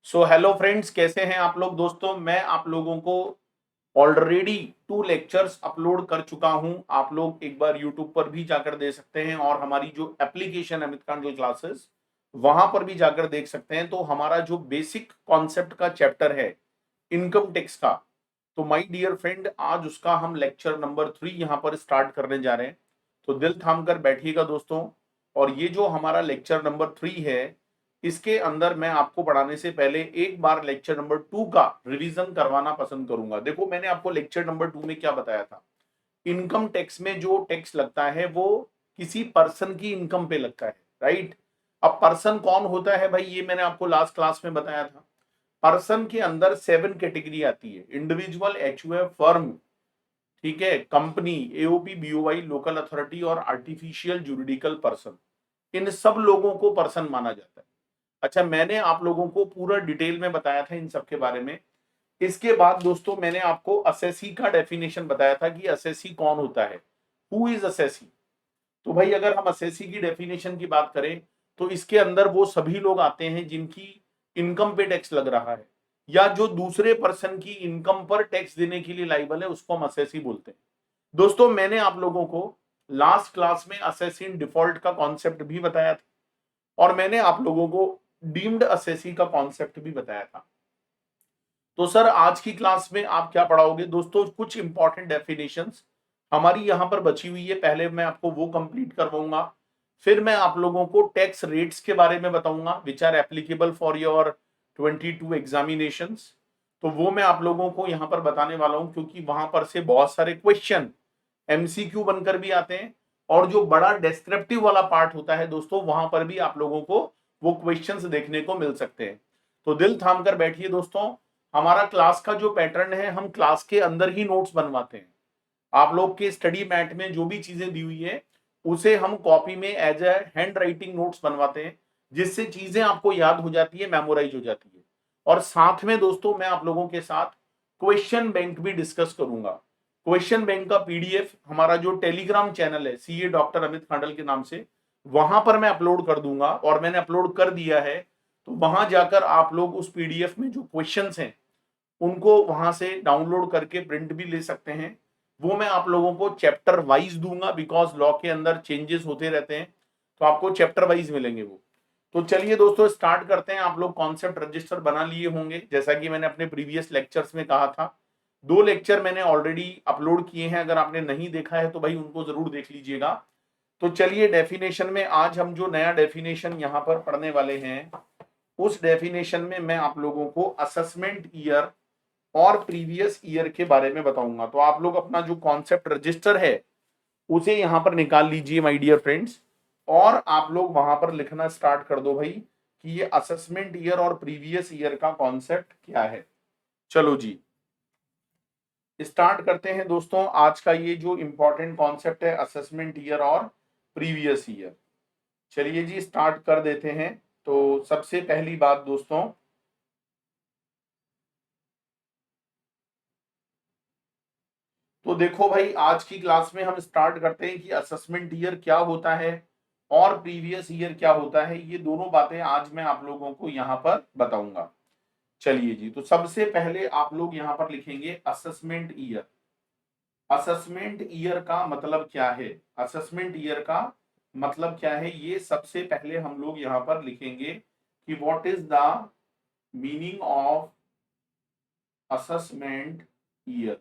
So hello friends, कैसे हैं आप लोग। दोस्तों, मैं आप लोगों को ऑलरेडी 2 लेक्चर्स अपलोड कर चुका हूं। आप लोग एक बार यूट्यूब पर भी जाकर दे सकते हैं और हमारी जो एप्लीकेशन है मितकांजलि क्लासेस, वहां पर भी जाकर देख सकते हैं। तो हमारा जो बेसिक कॉन्सेप्ट का चैप्टर है इनकम टैक्स का, तो माय डियर फ्रेंड, आज उसका हम लेक्चर नंबर 3 यहां पर स्टार्ट करने जा रहे हैं। तो दिल थाम कर बैठिएगा दोस्तों। और ये जो हमारा लेक्चर नंबर 3 है, इसके अंदर मैं आपको पढ़ाने से पहले एक बार लेक्चर नंबर 2 का रिवीजन करवाना पसंद करूंगा। देखो, मैंने आपको लेक्चर नंबर 2 में क्या बताया था। इनकम टैक्स में जो टैक्स लगता है वो किसी पर्सन की इनकम पे लगता है, राइट। अब पर्सन कौन होता है भाई, ये मैंने आपको लास्ट क्लास में बताया था। पर्सन के अंदर 7 कैटेगरी आती है। इंडिविजुअल, एचयूएफ, फर्म, ठीक है, कंपनी, एओपी, बीओवाई, लोकल अथॉरिटी और आर्टिफिशियल जुरिडिकल पर्सन। इन सब लोगों को पर्सन माना जाता है। अच्छा, मैंने आप लोगों को पूरा डिटेल में बताया था इन सब के बारे में। इसके बाद दोस्तों, मैंने आपको असेसी का डेफिनेशन बताया था कि असेसी कौन होता है, हु इज असेसी। तो भाई, अगर हम असेसी की डेफिनेशन की बात करें तो इसके अंदर वो सभी लोग आते हैं जिनकी इनकम पे टैक्स लग रहा है या जो दूसरे पर्सन की इनकम पर टैक्स देने के लिए लाइबल है, उसको हम असेसी बोलते हैं। दोस्तों, मैंने आप लोगों को लास्ट क्लास में असेसी इन डिफॉल्ट का कॉन्सेप्ट भी बताया था और मैंने आप लोगों को डीम्ड असेसी का कॉन्सेप्ट भी बताया था। तो सर, आज की क्लास में आप क्या पढ़ाओगे दोस्तों। कुछ इंपॉर्टेंट डेफिनेशंस हमारी यहां पर बची हुई है, पहले मैं आपको वो कंप्लीट करवाऊंगा। फिर मैं आप लोगों को टैक्स रेट्स के बारे में बताऊंगा which are applicable for your 22 examinations. तो वो मैं आप लोगों को यहां पर बताने वाला हूं, क्योंकि वहां पर से बहुत सारे क्वेश्चन एमसीक्यू बनकर भी आते हैं। और जो बड़ा डिस्क्रिप्टिव वाला पार्ट होता है दोस्तों, वहां पर भी आप लोगों को वो क्वेश्चंस देखने को मिल सकते हैं। तो दिल थाम कर बैठिए दोस्तों। हमारा क्लास का जो पैटर्न है, हम क्लास के अंदर ही नोट्स बनवाते हैं। आप लोग के स्टडी मैट में जो भी चीजें दी हुई है उसे हम कॉपी में as a handwriting notes बनवाते हैं, जिससे चीजें आपको याद हो जाती है, मेमोराइज हो जाती है। और साथ में दोस्तों, मैं आप लोगों के साथ क्वेश्चन बैंक भी डिस्कस करूंगा। क्वेश्चन बैंक का पीडीएफ हमारा जो टेलीग्राम चैनल है सीए डॉक्टर अमित खांडल के नाम से, वहां पर मैं अपलोड कर दूंगा और मैंने अपलोड कर दिया है। तो वहां जाकर आप लोग उस पीडीएफ में जो क्वेश्चंस हैं उनको वहां से डाउनलोड करके प्रिंट भी ले सकते हैं। वो मैं आप लोगों को चैप्टर वाइज दूंगा, बिकॉज लॉ के अंदर चेंजेस होते रहते हैं, तो आपको चैप्टर वाइज मिलेंगे वो। तो चलिए दोस्तों, स्टार्ट करते हैं। आप लोग कॉन्सेप्ट रजिस्टर बना लिए होंगे, जैसा कि मैंने अपने प्रीवियस लेक्चर्स में कहा था। 2 लेक्चर मैंने ऑलरेडी अपलोड किए हैं, अगर आपने नहीं देखा है तो भाई उनको जरूर देख लीजिएगा। तो चलिए, डेफिनेशन में आज हम जो नया डेफिनेशन यहाँ पर पढ़ने वाले हैं, उस डेफिनेशन में मैं आप लोगों को असेसमेंट ईयर और प्रीवियस ईयर के बारे में बताऊंगा। तो आप लोग अपना जो कॉन्सेप्ट रजिस्टर है उसे यहां पर निकाल लीजिए माय डियर फ्रेंड्स, और आप लोग वहां पर लिखना स्टार्ट कर दो भाई कि ये असेसमेंट ईयर और प्रीवियस ईयर का कॉन्सेप्ट क्या है। चलो जी, स्टार्ट करते हैं दोस्तों। आज का ये जो इंपॉर्टेंट कॉन्सेप्ट है, असेसमेंट ईयर और प्रीवियस ईयर। चलिए जी, स्टार्ट कर देते हैं। तो सबसे पहली बात दोस्तों, तो देखो भाई, आज की क्लास में हम स्टार्ट करते हैं कि असेसमेंट ईयर क्या होता है और प्रीवियस ईयर क्या होता है। ये दोनों बातें आज मैं आप लोगों को यहाँ पर बताऊंगा। चलिए जी, तो सबसे पहले आप लोग यहाँ पर लिखेंगे असेसमेंट ईयर। असेसमेंट ईयर का मतलब क्या है, असेसमेंट ईयर का मतलब क्या है, ये सबसे पहले हम लोग यहाँ पर लिखेंगे कि what is the meaning of assessment year.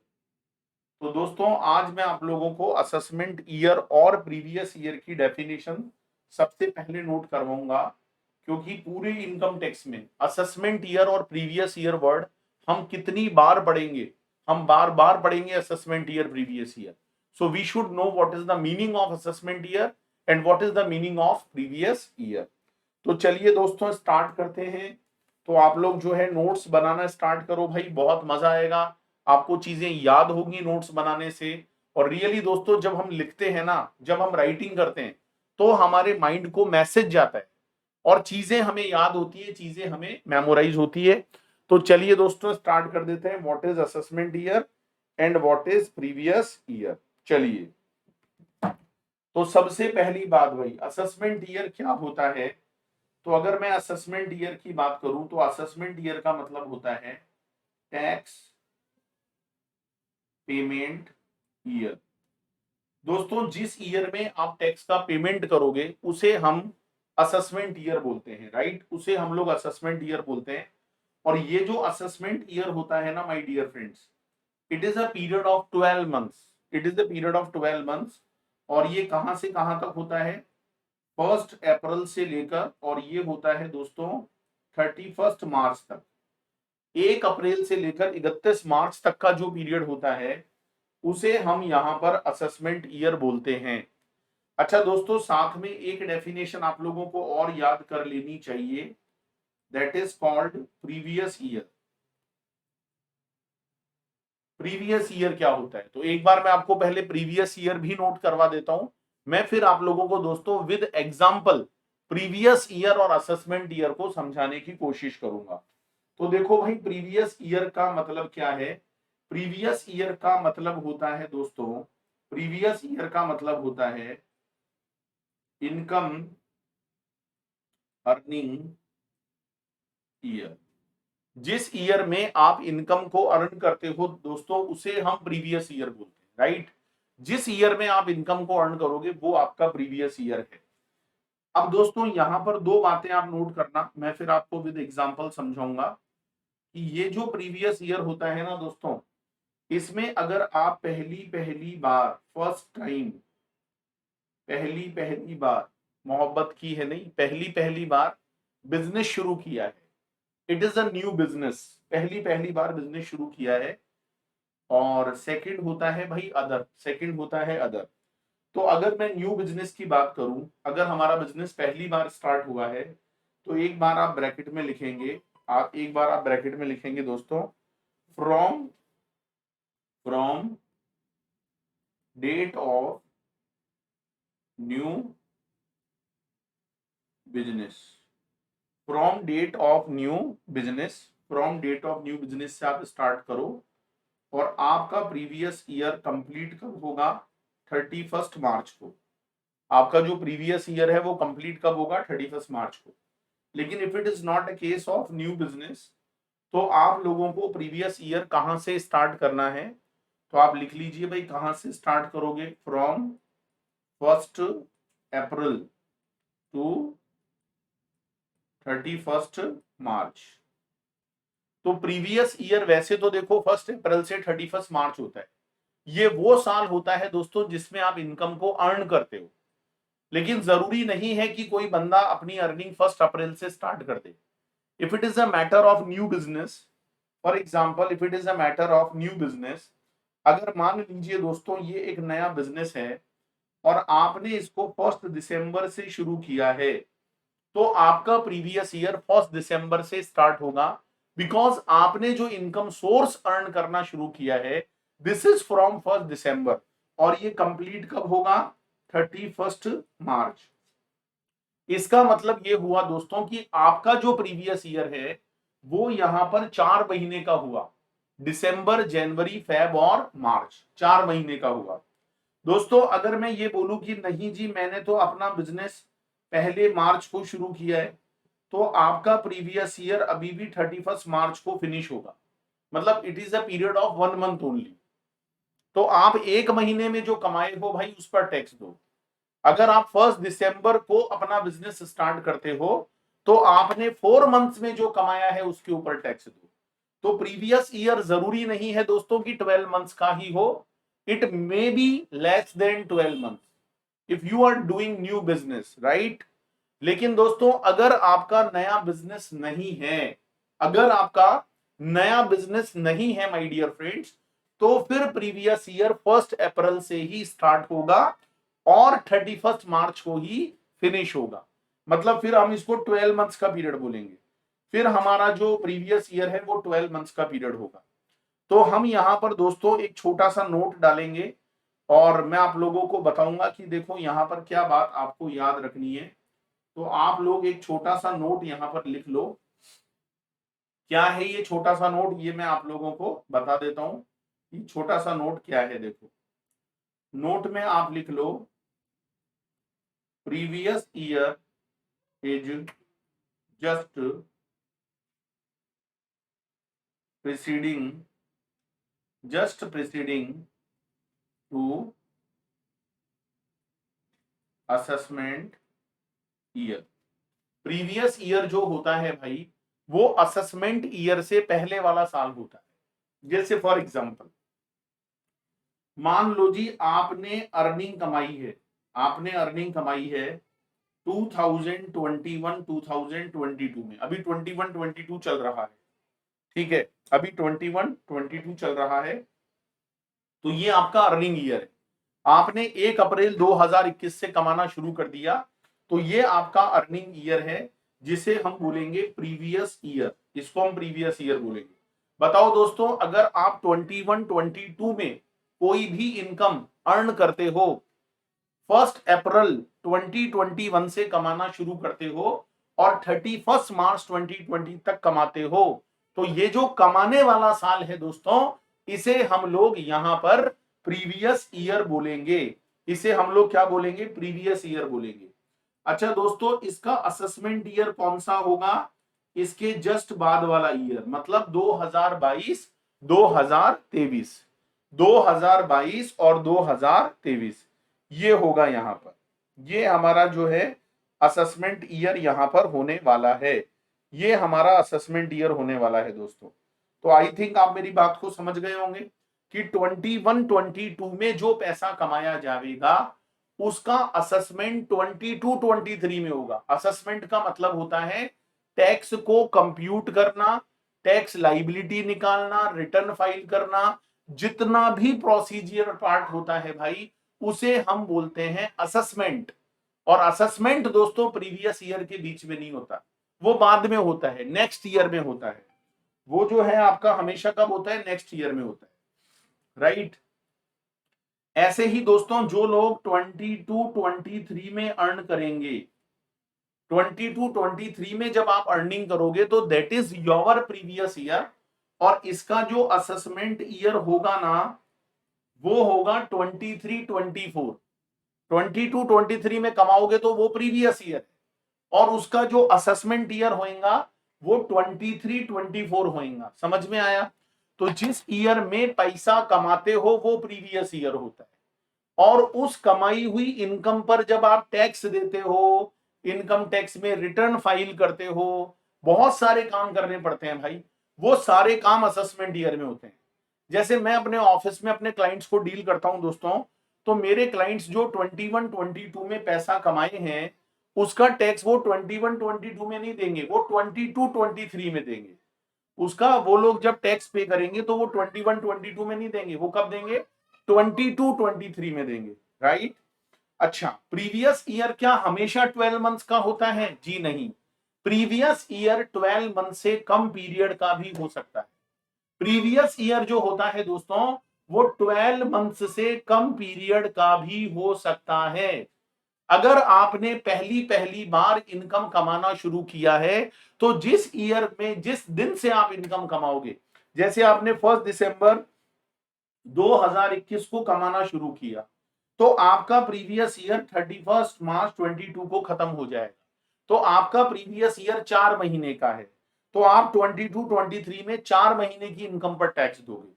तो दोस्तों, आज मैं आप लोगों को असेसमेंट ईयर और प्रीवियस ईयर की डेफिनेशन सबसे पहले नोट करवाऊंगा, क्योंकि पूरे इनकम टैक्स में असेसमेंट ईयर और प्रीवियस ईयर वर्ड हम कितनी बार पढ़ेंगे, हम बार बार पढ़ेंगे assessment year, previous year. So we should know what is the meaning of assessment year and what is the meaning of previous year. तो चलिए दोस्तों, स्टार्ट करते हैं। तो आप लोग जो है नोट्स बनाना स्टार्ट करो भाई, बहुत मजा आएगा, आपको चीजें याद होंगी नोट्स बनाने से। और रियली दोस्तों, जब हम लिखते हैं ना, जब हम राइटिंग करते हैं, तो हमारे माइंड को मैसेज जाता है और चीजें हमें याद होती है, चीजें हमें मेमोराइज होती है। तो चलिए दोस्तों, स्टार्ट कर देते हैं। What is assessment year and what is previous year. चलिए, तो सबसे पहली बात भाई, असेसमेंट ईयर क्या होता है। तो अगर मैं असेसमेंट ईयर की बात करूं तो असेसमेंट ईयर का मतलब होता है टैक्स पेमेंट ईयर। दोस्तों जिस ईयर में आप टैक्स का पेमेंट करोगे उसे हम असेसमेंट ईयर बोलते हैं, राइट, उसे हम लोग असेसमेंट ईयर बोलते हैं। और ये जो असेसमेंट ईयर होता है ना my dear friends, it is a period of 12 months, it is a period of 12 months. और ये कहां से कहां तक होता है, 1 अप्रैल से लेकर, और ये होता है दोस्तों 31 मार्च तक। 1 अप्रैल से लेकर 31 मार्च तक का जो पीरियड होता है उसे हम यहां पर असेसमेंट ईयर बोलते हैं। अच्छा दोस्तों, साथ में एक डेफिनेशन आप लोगों को और याद कर लेनी चाहिए, that is called previous year. Previous year क्या होता है, तो एक बार मैं आपको पहले प्रीवियस ईयर भी नोट करवा देता हूं, मैं फिर आप लोगों को दोस्तों विद एग्जांपल प्रीवियस ईयर और असेसमेंट ईयर को समझाने की कोशिश करूंगा। तो देखो भाई, प्रीवियस ईयर का मतलब क्या है, प्रीवियस ईयर का मतलब होता है दोस्तों, प्रीवियस ईयर का मतलब होता है इनकम अर्निंग ईयर। जिस ईयर में आप इनकम को अर्न करते हो दोस्तों उसे हम प्रीवियस ईयर बोलते हैं, राइट। जिस ईयर में आप इनकम को अर्न करोगे वो आपका प्रीवियस ईयर है। अब दोस्तों यहां पर दो बातें आप नोट करना, मैं फिर आपको विद एग्जांपल समझाऊंगा कि ये जो प्रीवियस ईयर होता है ना दोस्तों, इसमें अगर आप पहली पहली बार, फर्स्ट टाइम, पहली पहली बार, मोहब्बत की है नहीं, पहली पहली बार बिजनेस शुरू किया है, it is a new business, पहली पहली बार बिजनेस शुरू किया है। और सेकंड होता है भाई अदर, सेकंड होता है अदर। तो अगर मैं न्यू बिजनेस की बात करूं, अगर हमारा बिजनेस पहली बार स्टार्ट हुआ है, तो एक बार आप ब्रैकेट में लिखेंगे, आप एक बार आप ब्रैकेट में लिखेंगे दोस्तों, from from date of new business, from date of new business, from date of new business से आप स्टार्ट करो। और आपका प्रीवियस ईयर कंप्लीट कब होगा, 31 मार्च को। आपका जो प्रीवियस ईयर है वो कंप्लीट कब होगा, 31 मार्च को। लेकिन if it is not a case of new business, तो आप लोगों को प्रीवियस ईयर कहां से स्टार्ट करना है, तो आप लिख लीजिए भाई कहां से स्टार्ट करोगे, फ्रॉम 1 अप्रैल टू 31 मार्च। तो प्रीवियस ईयर वैसे तो देखो 1 अप्रैल से 31 मार्च होता है, ये वो साल होता है दोस्तों जिसमें आप इनकम को अर्न करते हो। लेकिन जरूरी नहीं है कि कोई बंदा अपनी अर्निंग 1 अप्रैल से स्टार्ट कर दे। If it is a matter of new business, for example if it is a matter of new business, अगर मान लीजिए दोस्तों ये एक नया बिजनेस है और आपने इसको 1 दिसंबर से शुरू किया है, तो आपका प्रीवियस ईयर 1 दिसंबर से स्टार्ट होगा, बिकॉज आपने जो इनकम सोर्स अर्न करना शुरू किया है दिस इज फ्रॉम 1 दिसंबर, और ये कंप्लीट कब होगा, 31 मार्च। इसका मतलब ये हुआ दोस्तों कि आपका जो प्रीवियस ईयर है वो यहां पर 4 महीने का हुआ, दिसंबर, जनवरी, फेब और मार्च, 4 महीने का हुआ। दोस्तों अगर मैं ये बोलूं कि नहीं जी मैंने तो अपना बिजनेस पहले मार्च को शुरू किया है, तो आपका प्रीवियस ईयर अभी भी 31 मार्च को फिनिश होगा, मतलब it is a period of 1 month only. तो आप 1 महीने में जो कमाए हो भाई उस पर टैक्स दो। अगर आप 1 दिसंबर को अपना बिजनेस स्टार्ट करते हो तो आपने 4 मंथ्स में जो कमाया है उसके ऊपर टैक्स दो। तो प्रीवियस ईयर जरूरी नहीं है दोस्तों कि 12 मंथ्स का ही हो, it may be less than 12 months if you are doing new business, right. लेकिन दोस्तों अगर आपका नया बिजनेस नहीं है, अगर आपका नया बिजनेस नहीं है माय डियर फ्रेंड्स, तो फिर प्रीवियस ईयर 1 अप्रैल से ही स्टार्ट होगा और 31 मार्च को ही फिनिश होगा। मतलब फिर हम इसको 12 मंथ्स का पीरियड बोलेंगे, फिर हमारा जो प्रीवियस ईयर है वो 12 मंथ्स का पीरियड होगा। तो हम यहां पर दोस्तों एक छोटा सा नोट डालेंगे और मैं आप लोगों को बताऊंगा कि देखो यहां पर क्या बात आपको याद रखनी है। तो आप लोग एक छोटा सा नोट यहां पर लिख लो। क्या है ये छोटा सा नोट, ये मैं आप लोगों को बता देता हूं कि छोटा सा नोट क्या है। देखो नोट में आप लिख लो previous year is just preceding to assessment year. Previous year जो होता है भाई, वो असेसमेंट ईयर से पहले वाला साल होता है। जैसे फॉर एग्जांपल मान लो जी आपने अर्निंग कमाई है 2021 2022 में, अभी 21 22 चल रहा है, ठीक है, अभी 21 22 चल रहा है, तो ये आपका अर्निंग ईयर है। आपने 1 अप्रैल 2021 से कमाना शुरू कर दिया, तो ये आपका अर्निंग ईयर है, जिसे हम बोलेंगे प्रीवियस ईयर, इसको हम प्रीवियस ईयर बोलेंगे। बताओ दोस्तों, अगर आप 21 22 में कोई भी इनकम अर्न करते हो, 1 अप्रैल 2021 से कमाना शुरू करते हो और 31 मार्च 2020 तक कमाते हो, तो ये जो कमाने वाला साल है दोस्तों, इसे हम लोग यहां पर प्रीवियस ईयर बोलेंगे। इसे हम लोग क्या बोलेंगे? प्रीवियस ईयर बोलेंगे। अच्छा दोस्तों, इसका असेसमेंट ईयर कौन सा होगा? इसके जस्ट बाद वाला ईयर, मतलब 2022 2023, 2022 और 2023, ये होगा यहां पर। ये हमारा जो है असेसमेंट ईयर यहां पर होने वाला है। ये हमारा असेसमेंट ईयर होने वाला है दोस्तों। तो आई थिंक आप मेरी बात को समझ गए होंगे कि 21 22 में जो पैसा कमाया जाएगा, उसका असेसमेंट 22 23 में होगा। असेसमेंट का मतलब होता है टैक्स को कंप्यूट करना, टैक्स लाइबिलिटी निकालना, रिटर्न फाइल करना, जितना भी प्रोसीजर पार्ट होता है भाई, उसे हम बोलते हैं असेसमेंट। और असेसमेंट दोस्तों प्रीवियस ईयर के बीच में नहीं होता, वो बाद में होता है, नेक्स्ट ईयर में होता है। वो जो है आपका हमेशा कब होता है? नेक्स्ट ईयर में होता है, राइट। ऐसे ही दोस्तों जो लोग 22 23 में अर्न करेंगे, 22 23 में जब आप अर्निंग करोगे, तो that is your previous year, और इसका जो असेसमेंट ईयर होगा ना, वो होगा 23 24। 22 23 में कमाओगे तो वो प्रीवियस ईयर है, और उसका जो असेसमेंट ईयर होएगा वो 23 24 होएगा। समझ में आया? तो जिस ईयर में पैसा कमाते हो वो प्रीवियस ईयर होता है, और उस कमाई हुई इनकम पर जब आप टैक्स देते हो, इनकम टैक्स में रिटर्न फाइल करते हो, बहुत सारे काम करने पड़ते हैं भाई, वो सारे काम असेसमेंट ईयर में होते हैं। जैसे मैं अपने ऑफिस में अपने क्लाइंट्स को डील करता हूं दोस्तों, तो मेरे क्लाइंट्स जो 21 22 में पैसा कमाए हैं, उसका टैक्स वो 21 22 में नहीं देंगे, वो 22 23 में देंगे। उसका वो लोग जब टैक्स पे करेंगे तो वो 21 22 में नहीं देंगे, वो कब देंगे? 22 23 में देंगे, राइट। अच्छा, प्रीवियस ईयर क्या हमेशा 12 मंथ्स का होता है? जी नहीं, प्रीवियस ईयर 12 मंथ से कम पीरियड का भी हो सकता है। प्रीवियस ईयर जो होता है दोस्तों, वो 12 मंथ्स से कम पीरियड का भी हो सकता है। अगर आपने पहली पहली बार इनकम कमाना शुरू किया है, तो जिस ईयर में जिस दिन से आप इनकम कमाओगे, जैसे आपने 1 दिसंबर 2021 को कमाना शुरू किया, तो आपका प्रीवियस ईयर 31 मार्च 22 को खत्म हो जाएगा। तो आपका प्रीवियस ईयर 4 महीने का है, तो आप 22 23 में 4 महीने की इनकम पर टैक्स दोगे।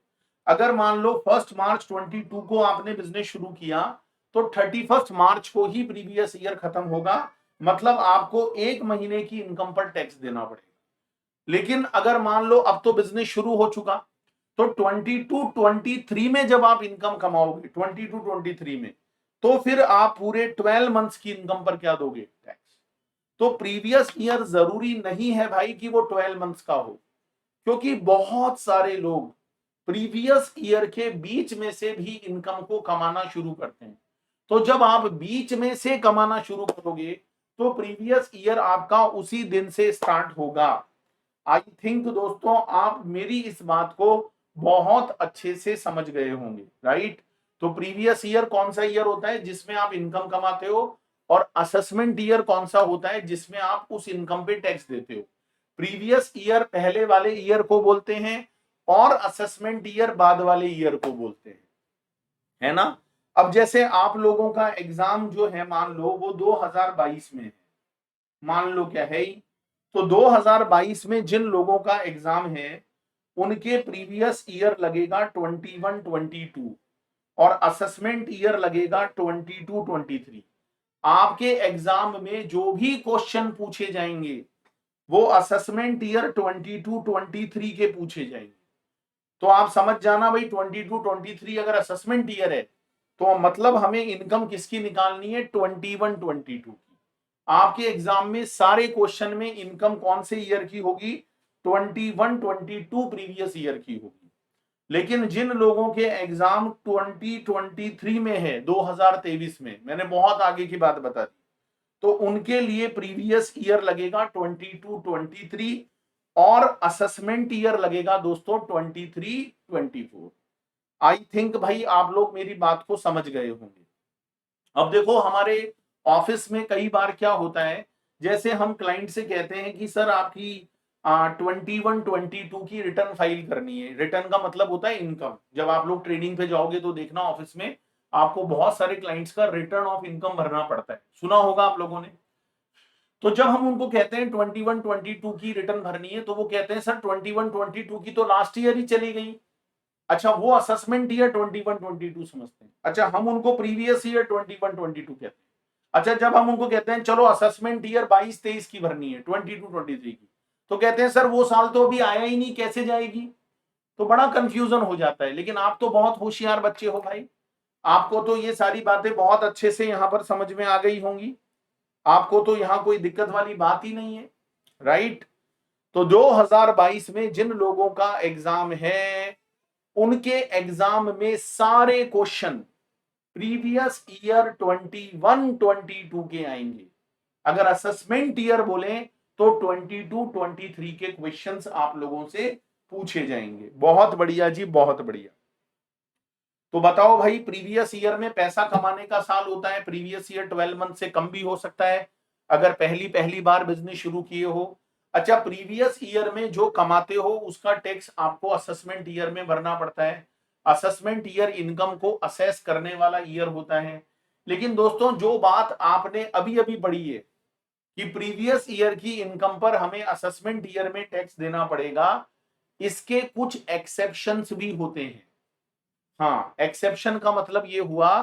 अगर मान लो 1 मार्च 22 को आपने बिजनेस शुरू किया, तो 31 मार्च को ही प्रीवियस ईयर खत्म होगा, मतलब आपको 1 महीने की इनकम पर टैक्स देना पड़ेगा। लेकिन अगर मान लो अब तो बिजनेस शुरू हो चुका, तो 22 23 में जब आप इनकम कमाओगे 22 23 में, तो फिर आप पूरे 12 मंथ्स की इनकम पर क्या दोगे? टैक्स। तो प्रीवियस ईयर जरूरी नहीं है भाई कि वो 12 मंथ्स का हो, क्योंकि बहुत सारे लोग प्रीवियस ईयर के बीच में से भी इनकम को कमाना शुरू करते हैं। तो जब आप बीच में से कमाना शुरू करोगे, तो प्रीवियस ईयर आपका उसी दिन से स्टार्ट होगा। आई थिंक दोस्तों आप मेरी इस बात को बहुत अच्छे से समझ गए होंगे, राइट। तो प्रीवियस ईयर कौन सा ईयर होता है? जिसमें आप इनकम कमाते हो, और असेसमेंट ईयर कौन सा होता है? जिसमें आप उस इनकम पे टैक्स देते हो। प्रीवियस ईयर पहले वाले ईयर को बोलते हैं, और असेसमेंट ईयर बाद वाले ईयर को बोलते हैं, है ना। अब जैसे आप लोगों का एग्जाम जो है, मान लो वो 2022 में है, मान लो क्या है ही, तो 2022 में जिन लोगों का एग्जाम है उनके प्रीवियस ईयर लगेगा 21-22 और असेसमेंट ईयर लगेगा 22-23। आपके एग्जाम में जो भी क्वेश्चन पूछे जाएंगे वो असेसमेंट ईयर 22-23 के पूछे जाएंगे। तो आप समझ जाना भाई 22-23 अगर असेसमेंट ईयर है तो मतलब हमें इनकम किसकी निकालनी है 21-22 की। आपके एग्जाम में सारे क्वेश्चन में इनकम कौन से ईयर की होगी 21-22 प्रीवियस ईयर की होगी। लेकिन जिन लोगों के एग्जाम 2023 में है 2023 में, मैंने बहुत आगे की बात बता दी, तो उनके लिए प्रीवियस ईयर लगेगा 22-23 और असेसमेंट ईयर लगेगा दोस्तों 23-24। आई थिंक भाई आप लोग मेरी बात को समझ गए होंगे। अब देखो हमारे ऑफिस में कई बार क्या होता है, जैसे हम क्लाइंट से कहते हैं कि सर आपकी 21-22 की रिटर्न फाइल करनी है। रिटर्न का मतलब होता है इनकम। जब आप लोग ट्रेनिंग पे जाओगे तो देखना ऑफिस में आपको बहुत सारे क्लाइंट्स का रिटर्न ऑफ इनकम भरना पड़ता है, सुना होगा आप लोगों ने। तो जब हम उनको कहते हैं 21-22 की रिटर्न भरनी है तो वो कहते हैं सर 21-22 की तो लास्ट ईयर ही चली गई। अच्छा, वो असेसमेंट ईयर 21-22 समझते हैं। अच्छा, हम उनको प्रीवियस ईयर 21-22 कहते हैं। अच्छा, जब हम उनको कहते हैं चलो असेसमेंट ईयर 22-23 की भरनी है 22-23 की, तो कहते हैं सर वो साल तो अभी आया ही नहीं, कैसे जाएगी। तो बड़ा कंफ्यूजन हो जाता है। लेकिन आप तो बहुत होशियार बच्चे हो भाई, आपको तो ये सारी बातें बहुत अच्छे से यहां पर समझ में आ गई होंगी। आपको तो यहां कोई दिक्कत वाली बात ही नहीं है, राइट। तो 2022 में जिन लोगों का एग्जाम है उनके एग्जाम में सारे क्वेश्चन प्रीवियस ईयर 21-22 के आएंगे। अगर असेसमेंट ईयर बोले तो 22-23 के क्वेश्चंस आप लोगों से पूछे जाएंगे। बहुत बढ़िया जी, बहुत बढ़िया। तो बताओ भाई, प्रीवियस ईयर में पैसा कमाने का साल होता है। प्रीवियस ईयर 12 मंथ से कम भी हो सकता है अगर पहली पहली बार बिजनेस शुरू किए हो। अच्छा, प्रीवियस ईयर में जो कमाते हो उसका टैक्स आपको असेसमेंट ईयर में भरना पड़ता है। असेसमेंट ईयर इनकम को असेस करने वाला ईयर होता है। लेकिन दोस्तों, जो बात आपने अभी अभी पढ़ी है कि प्रीवियस ईयर की इनकम पर हमें असेसमेंट ईयर में टैक्स देना पड़ेगा, इसके कुछ एक्सेप्शंस भी होते हैं। हाँ, एक्सेप्शन का मतलब ये हुआ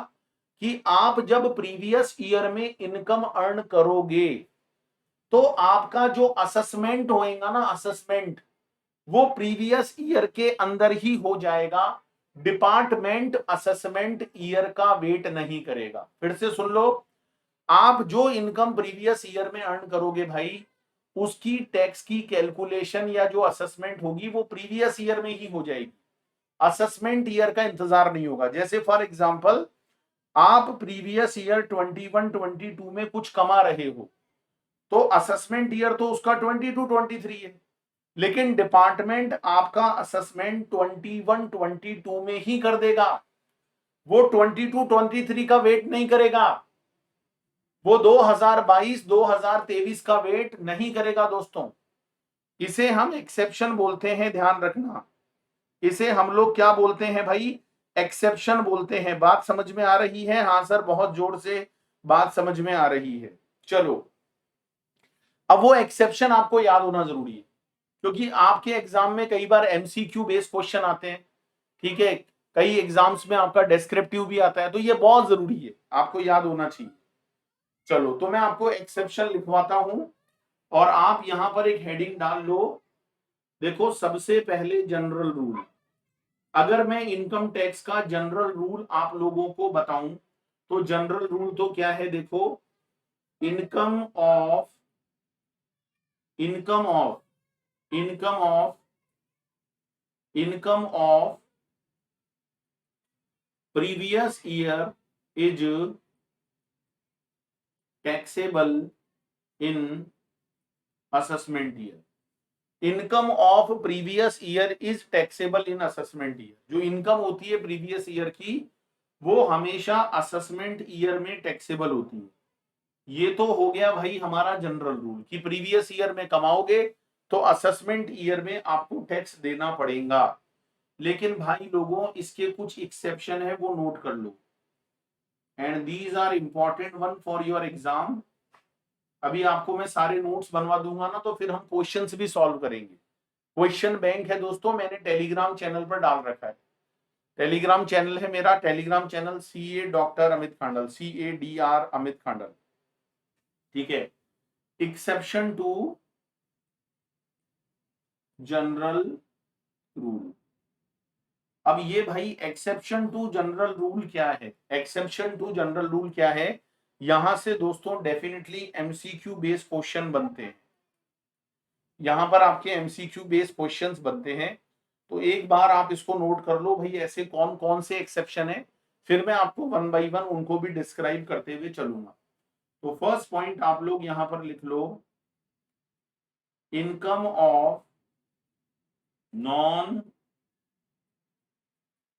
कि आप जब प्रीवियस ईयर में इनकम अर्न करोगे तो आपका जो असेसमेंट होएगा ना, असेसमेंट, वो प्रीवियस ईयर के अंदर ही हो जाएगा। डिपार्टमेंट असेसमेंट ईयर का वेट नहीं करेगा। फिर से सुन लो, आप जो इनकम प्रीवियस ईयर में अर्न करोगे भाई, उसकी टैक्स की कैलकुलेशन या जो असेसमेंट होगी वो प्रीवियस ईयर में ही हो जाएगी। असेसमेंट ईयर का इंतजार नहीं होगा। जैसे फॉर एग्जांपल, आप प्रीवियस ईयर 21-22 में कुछ कमा रहे हो तो असेसमेंट ईयर तो उसका 22-23 है, लेकिन डिपार्टमेंट आपका असेसमेंट 21-22 में ही कर देगा। वो 22-23 का वेट नहीं करेगा, वो 2022-2023 का वेट नहीं करेगा दोस्तों। इसे हम एक्सेप्शन बोलते हैं, ध्यान रखना। इसे हम लोग क्या बोलते हैं भाई, एक्सेप्शन बोलते हैं। बात समझ में आ रही है? हाँ सर, बहुत जोर से बात समझ में आ रही है। चलो, अब वो एक्सेप्शन आपको याद होना जरूरी है क्योंकि आपके एग्जाम में कई बार एमसीक्यू बेस्ड क्वेश्चन आते हैं, ठीक है। कई एग्जाम्स में आपका डिस्क्रिप्टिव भी आता है, तो ये बहुत जरूरी है, आपको याद होना चाहिए। चलो, तो मैं आपको एक्सेप्शन लिखवाता हूं और आप यहां पर एक हेडिंग डाल लो। देखो, सबसे पहले जनरल रूल। अगर मैं इनकम टैक्स का जनरल रूल आप लोगों को बताऊं तो जनरल रूल तो क्या है, देखो, income of income of income of income of previous year is taxable in assessment year. Income of previous year is taxable in assessment year. जो इनकम होती है प्रीवियस ईयर की वो हमेशा असेसमेंट ईयर में टैक्सेबल होती है। ये तो हो गया भाई हमारा जनरल रूल कि प्रीवियस ईयर में कमाओगे तो असेसमेंट ईयर में आपको टैक्स देना पड़ेगा। लेकिन भाई लोगों, इसके कुछ एक्सेप्शन है, वो नोट कर लो, and these are important one for your exam. अभी आपको मैं सारे नोट्स बनवा दूंगा ना, तो फिर हम क्वेश्चंस भी सॉल्व करेंगे। क्वेश्चन बैंक है दोस्तों, मैंने टेलीग्राम चैनल पर डाल रखा है। टेलीग्राम चैनल है मेरा, Telegram channel CA doctor Amit Khandal, CADR Amit Khandal, ठीक है। Exception to general rule. अब ये भाई एक्सेप्शन टू जनरल रूल क्या है? एक्सेप्शन टू जनरल रूल क्या है? यहां से दोस्तों डेफिनेटली MCQ बेस्ड क्वेश्चन बनते हैं। यहां पर आपके MCQ बेस्ड क्वेश्चंस बनते हैं। तो एक बार आप इसको नोट कर लो भाई, ऐसे कौन कौन से एक्सेप्शन है, फिर मैं आपको वन बाय वन उनको भी डिस्क्राइब करते हुए चलूंगा। तो फर्स्ट पॉइंट आप लोग यहां पर लिख लो, income of non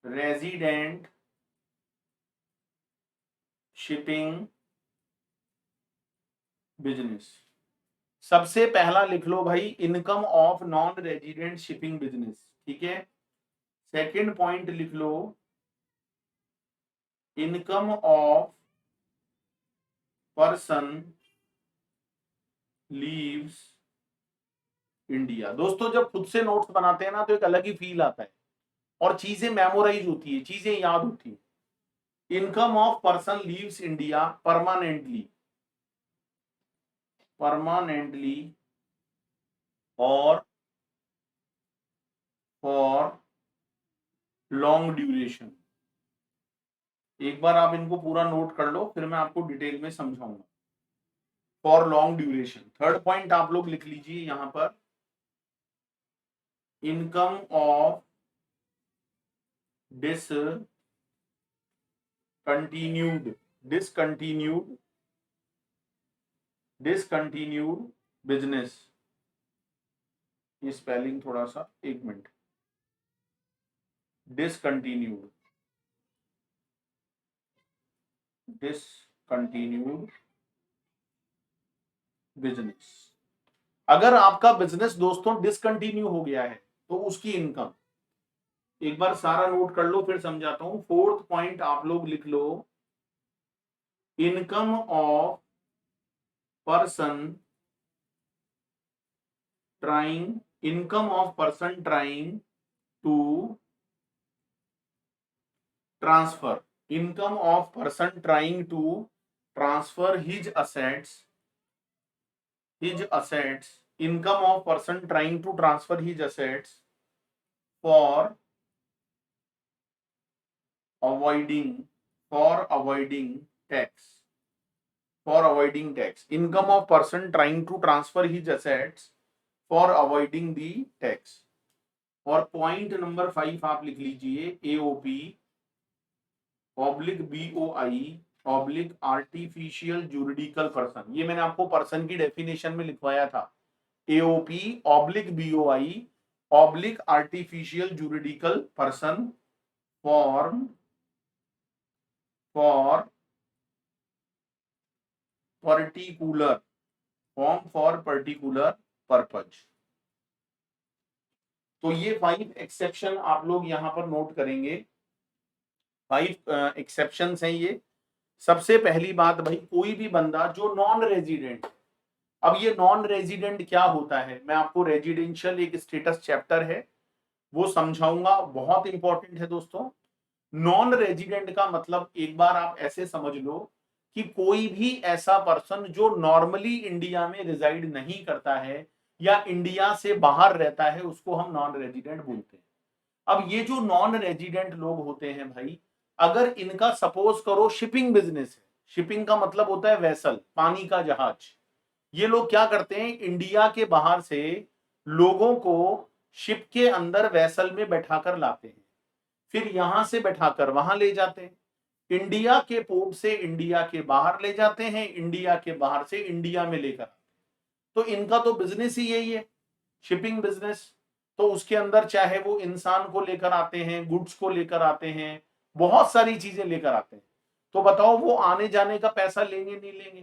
resident shipping business. सबसे पहला लिख लो भाई, income of non resident shipping business, ठीक है। सेकंड पॉइंट लिख लो, income of person leaves India. दोस्तों जब खुद से नोट्स बनाते हैं ना, तो एक अलग ही फील आता है और चीजें मेमोराइज होती है, चीजें याद होती है। Income of person leaves India permanently, permanently और फॉर लॉन्ग ड्यूरेशन। एक बार आप इनको पूरा नोट कर लो, फिर मैं आपको डिटेल में समझाऊंगा। For long duration. Third point आप लोग लिख लीजिए यहां पर, income of discontinued, discontinued business. ये स्पेलिंग थोड़ा सा, एक मिनट, डिसकंटिन्यूड, डिसकंटिन्यूड बिजनेस। अगर आपका बिजनेस दोस्तों डिसकंटिन्यू हो गया है तो उसकी इनकम, एक बार सारा नोट कर लो फिर समझाता हूं। फोर्थ पॉइंट आप लोग लिख लो, income of person trying, income of person trying to transfer, income of person trying to transfer his assets, income of person trying to transfer his assets for avoiding, tax, for avoiding tax, income of person trying to transfer his assets for avoiding the tax। और point number 5 आप लिख लीजिए, AOP oblique BOI oblique artificial juridical person. ये मैंने आपको person की definition में लिखवाया था, AOP oblique BOI oblique artificial juridical person form for particular, form for particular purpose. तो ये 5 एक्सेप्शन आप लोग यहां पर नोट करेंगे। 5 एक्सेप्शंस हैं ये। सबसे पहली बात भाई, कोई भी बंदा जो नॉन रेजिडेंट, अब ये नॉन रेजिडेंट क्या होता है, मैं आपको रेजिडेंशियल एक स्टेटस चैप्टर है वो समझाऊंगा, बहुत इंपॉर्टेंट है दोस्तों। नॉन रेजिडेंट का मतलब एक बार आप ऐसे समझ लो कि कोई भी ऐसा पर्सन जो नॉर्मली इंडिया में रिजाइड नहीं करता है या इंडिया से बाहर रहता है, उसको हम नॉन रेजिडेंट बोलते हैं। अब ये जो नॉन रेजिडेंट लोग होते हैं भाई, अगर इनका सपोज करो शिपिंग बिजनेस है, शिपिंग का मतलब होता है वेसल, पानी का जहाज। ये लोग क्या करते हैं, इंडिया के बाहर से लोगों को शिप के अंदर वेसल में बैठाकर लाते हैं, फिर यहां से बैठाकर वहां ले जाते हैं, इंडिया के पोर्ट से इंडिया के बाहर ले जाते हैं, इंडिया के बाहर से इंडिया में लेकर आते हैं। तो इनका तो बिजनेस ही यही है, शिपिंग बिजनेस। तो उसके अंदर चाहे वो इंसान को लेकर आते हैं, गुड्स को लेकर आते हैं, बहुत सारी चीजें लेकर आते हैं। तो बताओ वो आने जाने का पैसा लेंगे नहीं लेंगे?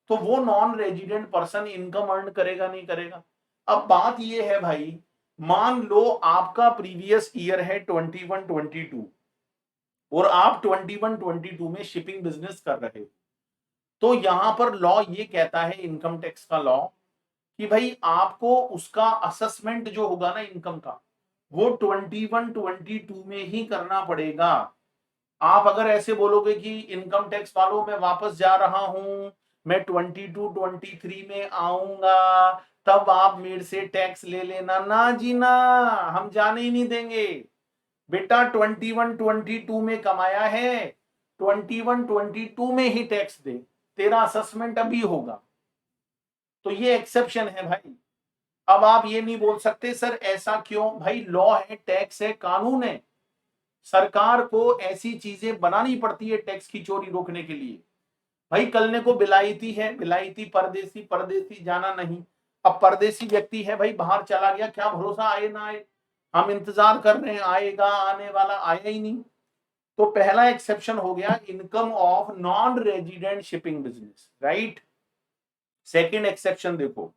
तो वो non resident person income earn करेगा नहीं करेगा? अब बात ये है भाई, मान लो आपका प्रीवियस ईयर है 21-22 और आप 21-22 में शिपिंग बिजनेस कर रहे हो, तो यहां पर लॉ ये कहता है, इनकम टैक्स का लॉ, कि भाई आपको उसका असेसमेंट जो होगा ना इनकम का, वो 21 22 में ही करना पड़ेगा। आप अगर ऐसे बोलोगे कि इनकम टैक्स वालों मैं वापस जा रहा हूं, मैं 22 23 में आऊंगा, तब आप मेरे से टैक्स ले लेना, ना जी ना, हम जाने ही नहीं देंगे। बेटा 21 22 में कमाया है, 21 22 में ही टैक्स दे, तेरा असेसमेंट अभी होगा। तो ये एक्सेप्शन है भाई। अब आप ये नहीं बोल सकते सर ऐसा क्यों, भाई लॉ है, टैक्स है, कानून है, सरकार को ऐसी चीजें बनानी पड़ती है टैक्स की चोरी रोकने के लिए। भाई कल को बिलायती है, बिलायती परदेसी, परदेसी जाना नहीं। अब परदेसी व्यक्ति है भाई, बाहर चला गया, क्या भरोसा आए ना आए, हम इंतजार कर रहे हैं, आएगा, आने वाला, आया ही नहीं। तो पहला एक्सेप्शन हो गया income of non resident shipping business, right. Second exception देखो,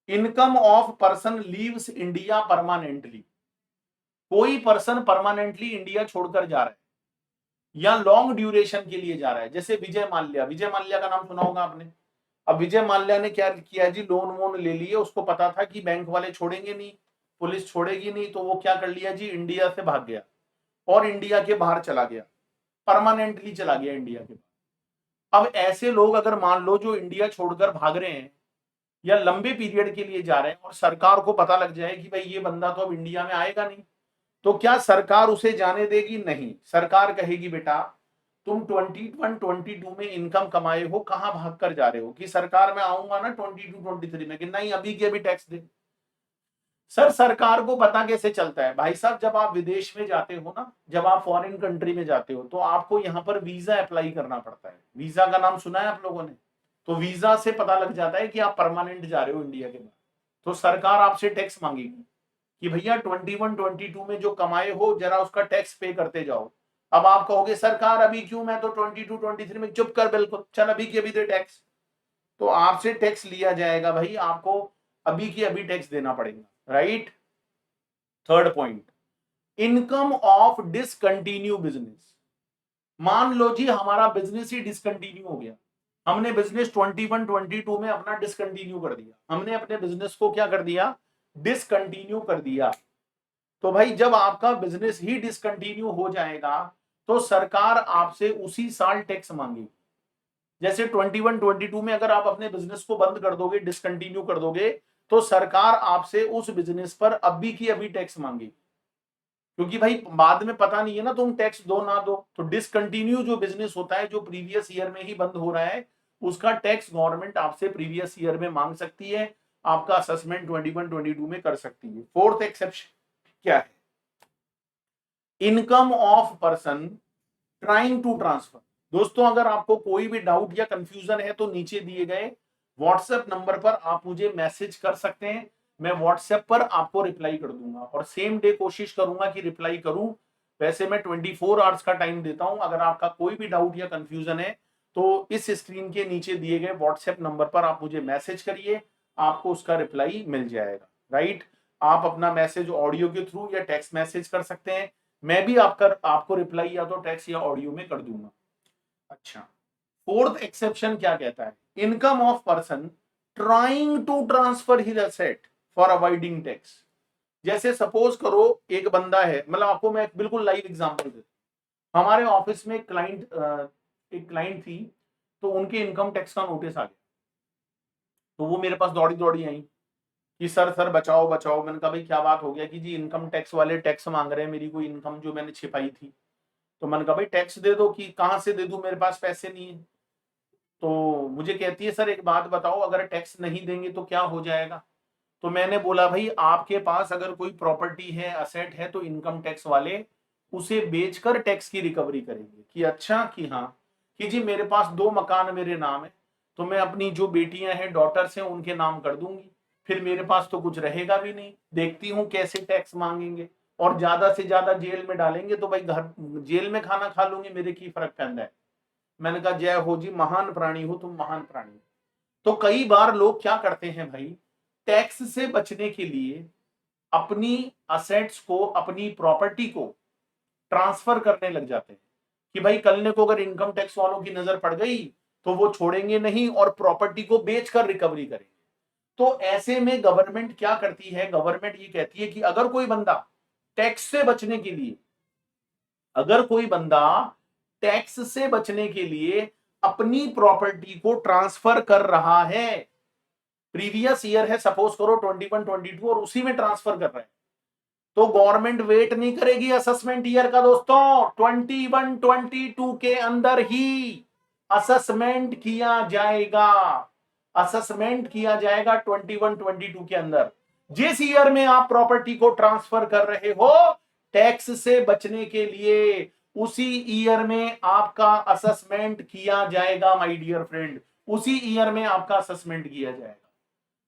income of person leaves India permanently. कोई पर्सन परमानेंटली इंडिया छोड़कर जा रहा है या लॉन्ग ड्यूरेशन के लिए जा रहा है, जैसे विजय माल्या, विजय माल्या का नाम सुना होगा आपने। अब विजय माल्या ने क्या किया जी, लोन वोन ले लिए, उसको पता था कि बैंक वाले छोड़ेंगे नहीं, पुलिस छोड़ेगी नहीं, तो वो क्या कर लिया जी, इंडिया से भाग गया और इंडिया के बाहर चला गया, परमानेंटली चला गया इंडिया के बाहर। अब ऐसे लोग अगर मान लो जो इंडिया छोड़कर भाग रहे हैं या लंबे पीरियड के लिए जा रहे हैं और सरकार को पता लग जाए कि भाई ये बंदा तो अब इंडिया में आएगा नहीं, तो क्या सरकार उसे जाने देगी? नहीं, सरकार कहेगी बेटा तुम 21 22 में इनकम कमाए हो, कहां भाग कर जा रहे हो, कि सरकार में आऊंगा ना 22 23 में, कि नहीं अभी के अभी टैक्स दे। सर सरकार को पता कैसे चलता है भाई साहब, जब आप विदेश में जाते हो ना, जब आप फॉरेन कंट्री में जाते हो तो आपको यहाँ पर वीजा अप्लाई करना पड़ता है। वीजा का नाम सुना है आप लोगों ने? तो वीजा से पता लग जाता है कि आप परमानेंट जा रहे हो इंडिया के बाद। तो सरकार आपसे टैक्स मांगेगी कि भैया 21 22 में जो कमाए हो जरा उसका टैक्स पे करते जाओ। अब आप कहोगे सरकार अभी क्यों, मैं तो 22 23 में, चुप कर, बिल्कुल चल अभी की अभी दे टैक्स। तो आपसे टैक्स लिया जाएगा भाई, आपको अभी की अभी टैक्स देना पड़ेगा, right. Third point, income of discontinue business. मान लो जी हमारा बिजनेस ही डिसकंटिन्यू हो गया, हमने बिजनेस 21 22 में अपना डिसकंटिन्यू कर दिया, हमने अपने बिजनेस को क्या कर दिया, डिसकंटिन्यू कर दिया। तो भाई जब आपका बिजनेस ही डिसकंटिन्यू हो जाएगा तो सरकार आपसे उसी साल टैक्स मांगेगी। जैसे 21 22 में अगर आप अपने बिजनेस को बंद कर दोगे, डिसकंटिन्यू कर दोगे, तो सरकार आपसे उस बिजनेस पर अभी की अभी टैक्स मांगेगी, क्योंकि भाई बाद में पता नहीं है ना तुम टैक्स दो ना दो। तो डिसकंटिन्यू जो बिजनेस होता है, जो प्रीवियस ईयर में ही बंद हो रहा है, उसका टैक्स गवर्नमेंट आपसे प्रीवियस ईयर में मांग सकती है, आपका असेसमेंट 21 22 में कर सकती है। फोर्थ एक्सेप्शन क्या है, income of person trying to transfer. दोस्तों अगर आपको कोई भी डाउट या कंफ्यूजन है तो नीचे दिए गए व्हाट्सएप नंबर पर आप मुझे मैसेज कर सकते हैं, मैं व्हाट्सएप पर आपको रिप्लाई कर दूंगा और सेम डे कोशिश करूंगा कि रिप्लाई करूं। वैसे मैं 24 आवर्स का टाइम देता हूं, अगर आपका कोई भी डाउट या कंफ्यूजन है तो इस स्क्रीन के नीचे दिए गए व्हाट्सएप नंबर पर आप मुझे मैसेज करिए, आपको उसका रिप्लाई मिल जाएगा, राइट। आप अपना मैसेज ऑडियो के थ्रू या टेक्स्ट मैसेज कर सकते हैं, मैं भी आपको रिप्लाई या तो टेक्स्ट या ऑडियो में कर दूंगा। अच्छा, फोर्थ एक्सेप्शन क्या कहता है, income of person trying to transfer his asset for avoiding tax. जैसे सपोज करो एक बंदा है, मतलब आपको मैं बिल्कुल लाइव एग्जांपल देता हूं, हमारे ऑफिस में एक क्लाइंट थी, तो उनके इनकम टैक्स का नोटिस आ गया, तो वो मेरे पास दौड़ी दौड़ी आई कि सर सर बचाओ बचाओ। मैंने कहा भाई क्या बात हो गया, कि जी इनकम टैक्स वाले टैक्स मांग रहे हैं मेरी कोई इनकम जो मैंने छिपाई थी। तो मैंने कहा भाई टैक्स दे दो, कि कहां से दे दूं, मेरे पास पैसे नहीं है। तो मुझे कहती है सर एक बात बताओ, अगर टैक्स नहीं देंगे तो क्या हो जाएगा। तो मैंने बोला भाई आपके पास अगर कोई प्रॉपर्टी है, असेट है, तो इनकम टैक्स वाले उसे बेचकर टैक्स की रिकवरी करेंगे। कि अच्छा, कि हाँ, कि जी मेरे पास 2 मकान मेरे नाम है, तो मैं अपनी जो बेटियां हैं, डॉटर्स हैं, उनके नाम कर दूंगी, फिर मेरे पास तो कुछ रहेगा भी नहीं, देखती हूँ कैसे टैक्स मांगेंगे, और ज्यादा से ज्यादा जेल में डालेंगे तो भाई घर जेल में खाना खा लूंगी, मेरे की फर्क पैंदा है। मैंने कहा जय हो जी, महान प्राणी हो तुम, महान प्राणी हो। तो कई बार लोग क्या करते हैं भाई, टैक्स से बचने के लिए अपनी असेट्स को, अपनी प्रॉपर्टी को ट्रांसफर करने लग जाते हैं, कि भाई कल को अगर इनकम टैक्स वालों की नजर पड़ गई तो वो छोड़ेंगे नहीं और प्रॉपर्टी को बेचकर रिकवरी करेंगे। तो ऐसे में गवर्नमेंट क्या करती है, गवर्नमेंट ये कहती है कि अगर कोई बंदा टैक्स से बचने के लिए, अगर कोई बंदा टैक्स से बचने के लिए अपनी प्रॉपर्टी को ट्रांसफर कर रहा है, प्रीवियस ईयर है सपोज करो 21 22 और उसी में ट्रांसफर कर रहा है, तो गवर्नमेंट वेट नहीं करेगी असेसमेंट ईयर का दोस्तों, 21 22 के अंदर ही असेसमेंट किया जाएगा, असेसमेंट किया जाएगा 21 22 के अंदर। जिस ईयर में आप प्रॉपर्टी को ट्रांसफर कर रहे हो टैक्स से बचने के लिए, उसी ईयर में आपका असेसमेंट किया जाएगा माय डियर फ्रेंड, उसी ईयर में आपका असेसमेंट किया जाएगा।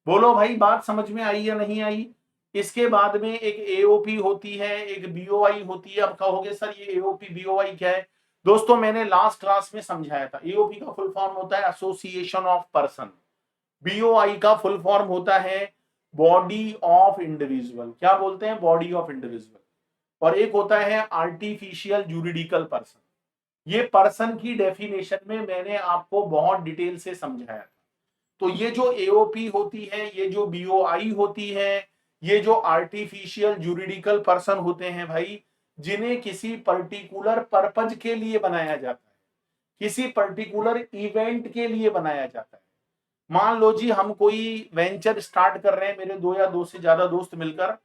बोलो भाई बात समझ में आई या नहीं आई? इसके बाद में एक एओपी होती है, एक बीओआई होती है। अब कहोगे सर ये एओपी बीओआई क्या है? दोस्तों मैंने लास्ट क्लास में समझाया था, एओपी का फुल फॉर्म होता है एसोसिएशन ऑफ पर्सन, बीओआई का फुल फॉर्म होता है बॉडी ऑफ इंडिविजुअल, क्या बोलते हैं, बॉडी ऑफ इंडिविजुअल, और एक होता है आर्टिफिशियल जुरिडिकल पर्सन। ये पर्सन की डेफिनेशन में मैंने आपको बहुत डिटेल से समझाया था। तो ये जो एओपी होती है, ये जो बीओआई होती है, ये जो आर्टिफिशियल जुरिडिकल पर्सन होते हैं भाई, जिन्हें किसी पर्टिकुलर पर्पज के लिए बनाया जाता है, किसी पर्टिकुलर इवेंट के लिए बनाया जाता है। मान लो जी हम कोई वेंचर स्टार्ट कर रहे हैं, मेरे दो या दो से ज्यादा दोस्त मिलकर,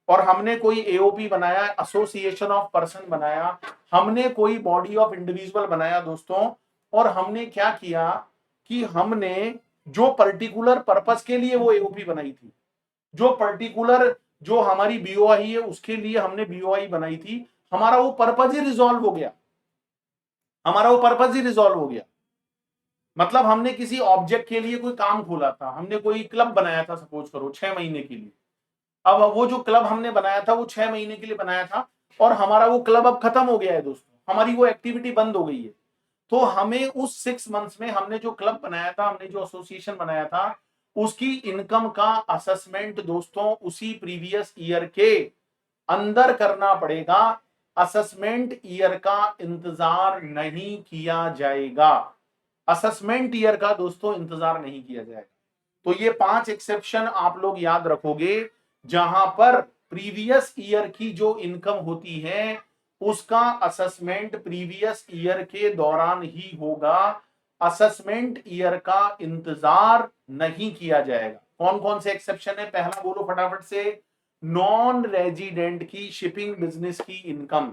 और हमने कोई एओपी बनाया, एसोसिएशन ऑफ पर्सन बनाया, हमने कोई बॉडी ऑफ इंडिविजुअल बनाया दोस्तों, और हमने क्या किया कि हमने जो पर्टिकुलर पर्पस के लिए वो एओपी बनाई थी, जो पर्टिकुलर जो हमारी बीओआई है उसके लिए हमने बीओआई बनाई थी, हमारा वो पर्पस ही रिजॉल्व हो गया, हमारा वो पर्पस ही रिजॉल्व हो गया। मतलब हमने किसी ऑब्जेक्ट के लिए कोई काम खोला था, हमने कोई क्लब बनाया था सपोज करो 6 महीने के लिए। अब वो जो क्लब हमने बनाया था वो 6 महीने के लिए बनाया था, और हमारा वो क्लब अब खत्म हो गया है दोस्तों, हमारी वो एक्टिविटी बंद हो गई है। तो हमें उस 6 मंथ्स में हमने जो क्लब बनाया था, हमने जो एसोसिएशन बनाया था, उसकी इनकम का असेसमेंट दोस्तों उसी प्रीवियस ईयर के अंदर करना पड़ेगा। असेसमेंट ईयर का इंतजार नहीं किया जाएगा, असेसमेंट ईयर का दोस्तों इंतजार नहीं किया जाएगा। तो ये 5 एक्सेप्शन आप लोग याद रखोगे, जहां पर प्रीवियस ईयर की जो इनकम होती है उसका असेसमेंट प्रीवियस ईयर के दौरान ही होगा, असेसमेंट ईयर का इंतजार नहीं किया जाएगा। कौन कौन से एक्सेप्शन है, पहला बोलो फटाफट से, नॉन रेजिडेंट की शिपिंग बिजनेस की इनकम।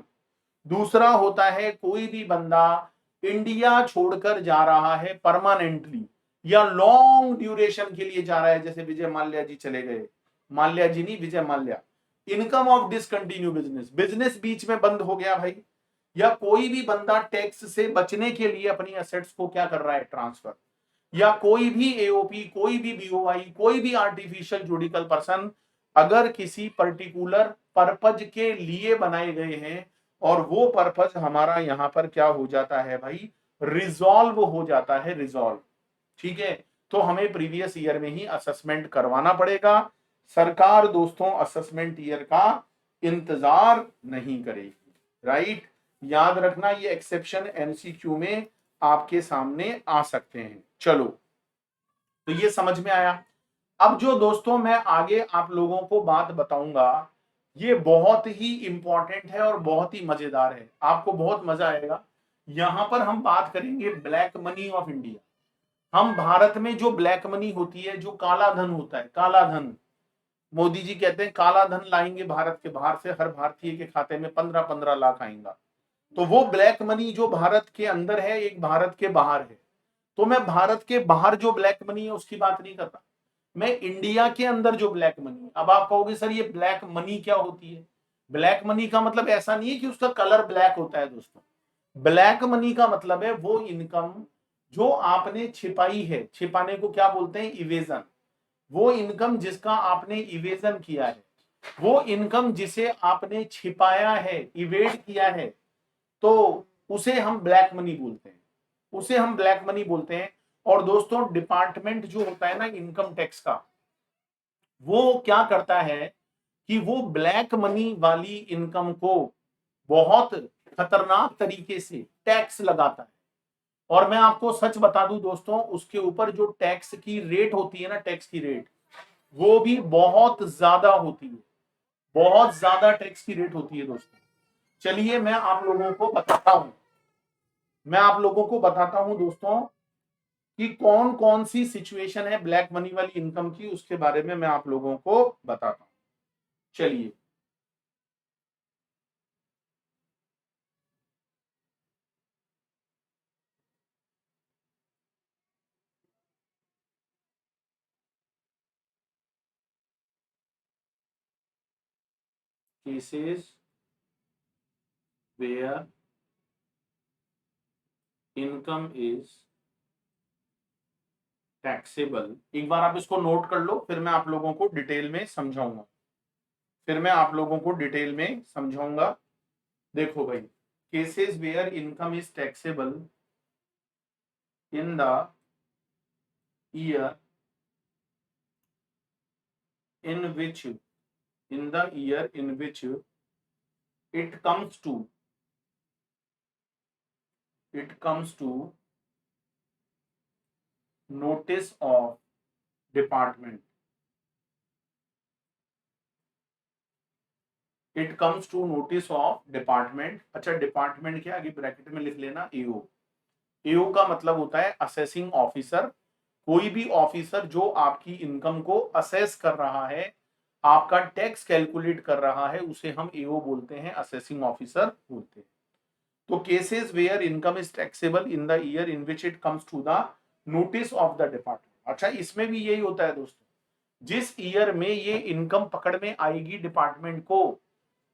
दूसरा होता है कोई भी बंदा इंडिया छोड़कर जा रहा है परमानेंटली या लॉन्ग ड्यूरेशन के लिए जा रहा है, जैसे विजय माल्या जी चले गए, माल्या जी नहीं Vijay Mallya. Income of discontinue business, business बीच में बंद हो गया भाई, या कोई भी बंदा टैक्स से बचने के लिए अपनी एसेट्स को क्या कर रहा है, ट्रांसफर, या कोई भी एओपी, कोई भी बीओआई, कोई भी आर्टिफिशियल जुडिकल पर्सन अगर किसी पर्टिकुलर पर्पज के लिए बनाए गए हैं और वो पर्पज हमारा यहां पर क्या हो जाता है भाई, रिजॉल्व हो जाता है, रिजॉल्व, ठीक है, तो हमें प्रीवियस ईयर में ही असेसमेंट करवाना पड़ेगा। सरकार दोस्तों असेसमेंट ईयर का इंतजार नहीं करेगी, राइट। याद रखना ये एक्सेप्शन एमसीक्यू में आपके सामने आ सकते हैं। चलो तो ये समझ में आया। अब जो दोस्तों मैं आगे आप लोगों को बात बताऊंगा ये बहुत ही इंपॉर्टेंट है और बहुत ही मजेदार है, आपको बहुत मजा आएगा। यहां पर हम बात करेंगे ब्लैक मनी ऑफ इंडिया। हम भारत में जो ब्लैक मनी होती है, जो काला धन होता है, काला धन, मोदी जी कहते हैं काला धन लाएंगे भारत के बाहर से, हर भारतीय के खाते में 15-15 लाख आएगा। तो वो ब्लैक मनी जो भारत के अंदर है, एक भारत के बाहर है। तो मैं भारत के बाहर जो ब्लैक मनी है उसकी बात नहीं कर रहा, मैं इंडिया के अंदर जो ब्लैक मनी। अब आप कहोगे सर ये ब्लैक मनी क्या होती है? ब्लैक मनी का मतलब ऐसा नहीं है कि उसका कलर ब्लैक होता है दोस्तों। ब्लैक मनी का मतलब है वो इनकम जो आपने छिपाई है, छिपाने को क्या बोलते हैं, इवेजन। वो इनकम जिसका आपने इवेजन किया है, वो इनकम जिसे आपने छिपाया है, इवेड किया है, तो उसे हम ब्लैक मनी बोलते हैं, उसे हम ब्लैक मनी बोलते हैं। और दोस्तों डिपार्टमेंट जो होता है ना इनकम टैक्स का, वो क्या करता है कि वो ब्लैक मनी वाली इनकम को बहुत खतरनाक तरीके से टैक्स लगाता है। और मैं आपको सच बता दूं दोस्तों, उसके ऊपर जो टैक्स की रेट होती है ना, टैक्स की रेट, वो भी बहुत ज्यादा होती है, बहुत ज्यादा टैक्स की रेट होती है दोस्तों। चलिए मैं आप लोगों को बताता हूं दोस्तों कि कौन कौन सी सिचुएशन है ब्लैक मनी वाली इनकम की, उसके बारे में मैं आप लोगों को बताता हूं। चलिए, cases where income is taxable. एक बार आप इसको नोट कर लो, फिर मैं आप लोगों को डिटेल में समझाऊंगा, देखो भाई, cases where income is taxable in the year in which in the year in which it comes to notice of department, it comes to notice of department। अच्छा, डिपार्टमेंट के आगे ब्रैकेट में लिख लेना एओ। एओ का मतलब होता है असेसिंग ऑफिसर। कोई भी ऑफिसर जो आपकी इनकम को असेस कर रहा है, आपका टैक्स कैलकुलेट कर रहा है, उसे हम एओ बोलते हैं, असेसिंग ऑफिसर बोलते हैं। तो cases where income is taxable in the year in which it comes to the notice of the department. अच्छा, इसमें भी यही होता है दोस्तों, जिस ईयर में ये इनकम पकड़ में आएगी डिपार्टमेंट को,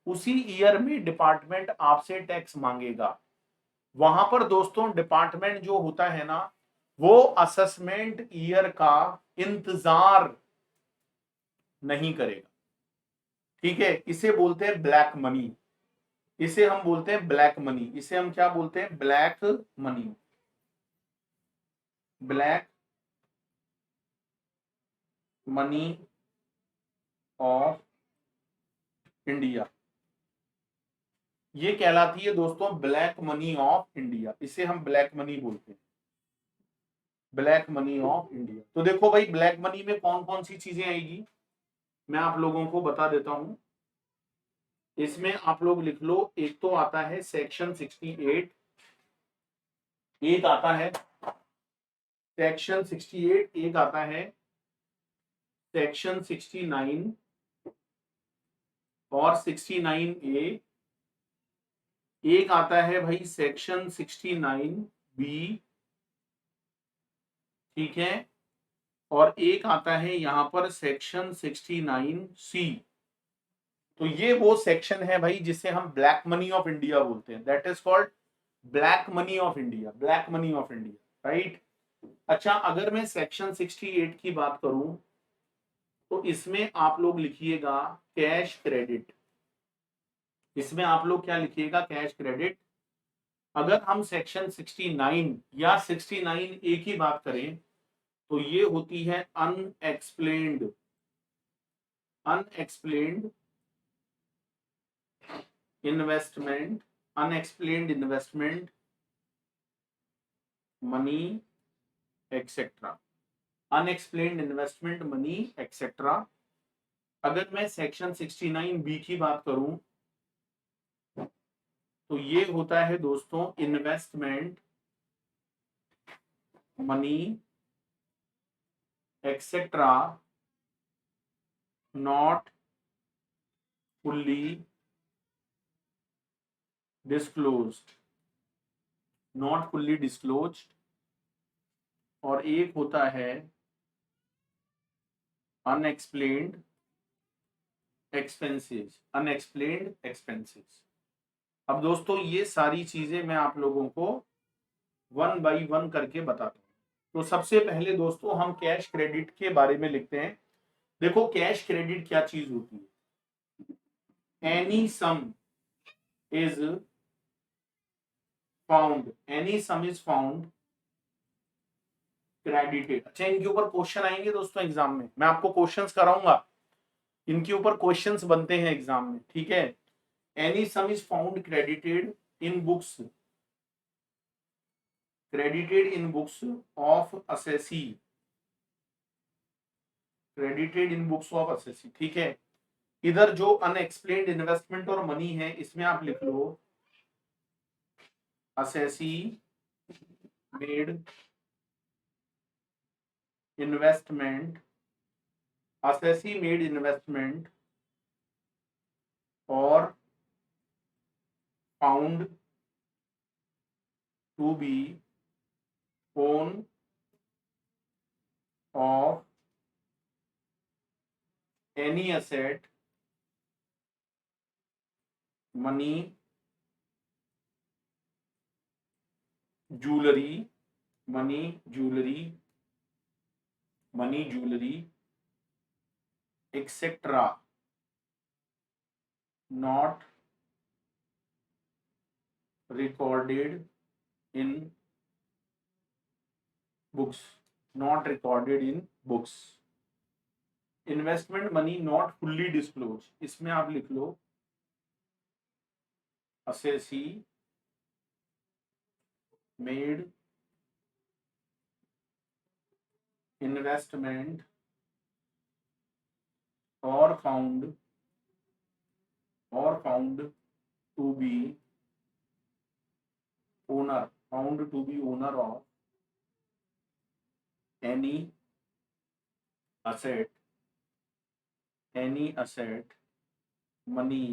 उसी ईयर में डिपार्टमेंट आपसे टैक्स मांगेगा। वहां पर दोस्तों डिपार्टमेंट जो होता है ना, वो असेसमेंट ईयर का इंतजार नहीं करेगा। ठीक है, इसे बोलते हैं ब्लैक मनी, इसे हम बोलते हैं ब्लैक मनी, इसे हम क्या बोलते हैं, black money, black money of India. ये कहलाती है दोस्तों ब्लैक मनी ऑफ इंडिया, इसे हम ब्लैक मनी बोलते हैं, ब्लैक मनी ऑफ इंडिया। तो देखो भाई, ब्लैक मनी में कौन कौन सी चीजें आएगी, मैं आप लोगों को बता देता हूं। इसमें आप लोग लिख लो, एक तो आता है सेक्शन 68, एक आता है सेक्शन 68, एक आता है सेक्शन 69 और 69A, एक आता है भाई सेक्शन 69B, ठीक है, और एक आता है यहां पर सेक्शन 69C। तो ये वो सेक्शन है भाई जिसे हम ब्लैक मनी ऑफ इंडिया बोलते हैं, that is called black money of India, black money of India, right. अच्छा, अगर मैं सेक्शन 68 की बात करूं, तो इसमें आप लोग लिखिएगा कैश क्रेडिट, इसमें आप लोग क्या लिखिएगा, कैश क्रेडिट। अगर हम सेक्शन 69 या 69A की बात करें, तो ये होती है unexplained, unexplained investment, unexplained investment money etcetera, unexplained investment money etcetera. अगर मैं सेक्शन 69B की बात करूं, तो ये होता है दोस्तों investment money etcetera not fully disclosed, not fully disclosed. और एक होता है अनएक्सप्लेन्ड एक्सपेंसेस, अनएक्सप्लेन्ड एक्सपेंसेस। अब दोस्तों ये सारी चीजें मैं आप लोगों को वन बाय वन करके बताता हूं। तो सबसे पहले दोस्तों हम कैश क्रेडिट के बारे में लिखते हैं। देखो, कैश क्रेडिट क्या चीज होती है, any some is found, any some is found credited. अच्छा, इनके ऊपर क्वेश्चन आएंगे दोस्तों एग्जाम में, मैं आपको क्वेश्चंस कराऊंगा, इनके ऊपर क्वेश्चंस बनते हैं एग्जाम में, ठीक है। Any some is found credited in books credited in books of assessee, credited in books of assessee, ठीक है। इधर जो अनएक्सप्लेन्ड इन्वेस्टमेंट और मनी है इसमें आप लिख लो assessee made investment, assessee made investment और found to be own of any asset, money, jewelry, money, jewelry, money, jewelry, etc. not recorded in books, not recorded in books. Investment money not fully disclose, इसमें आप लिख लो assessee made investment और found to be owner, found to be owner of any asset, money,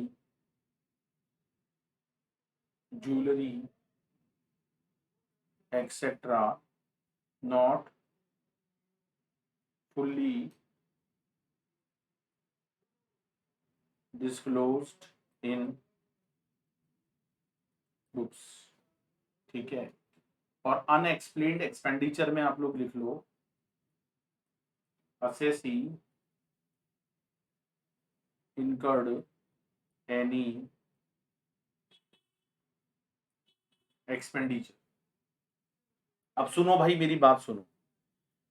jewelry, etc. not fully disclosed in books, ठीक है। और unexplained expenditure में आप लोग लिख लो असेसी incurred any expenditure। अब सुनो भाई मेरी बात सुनो,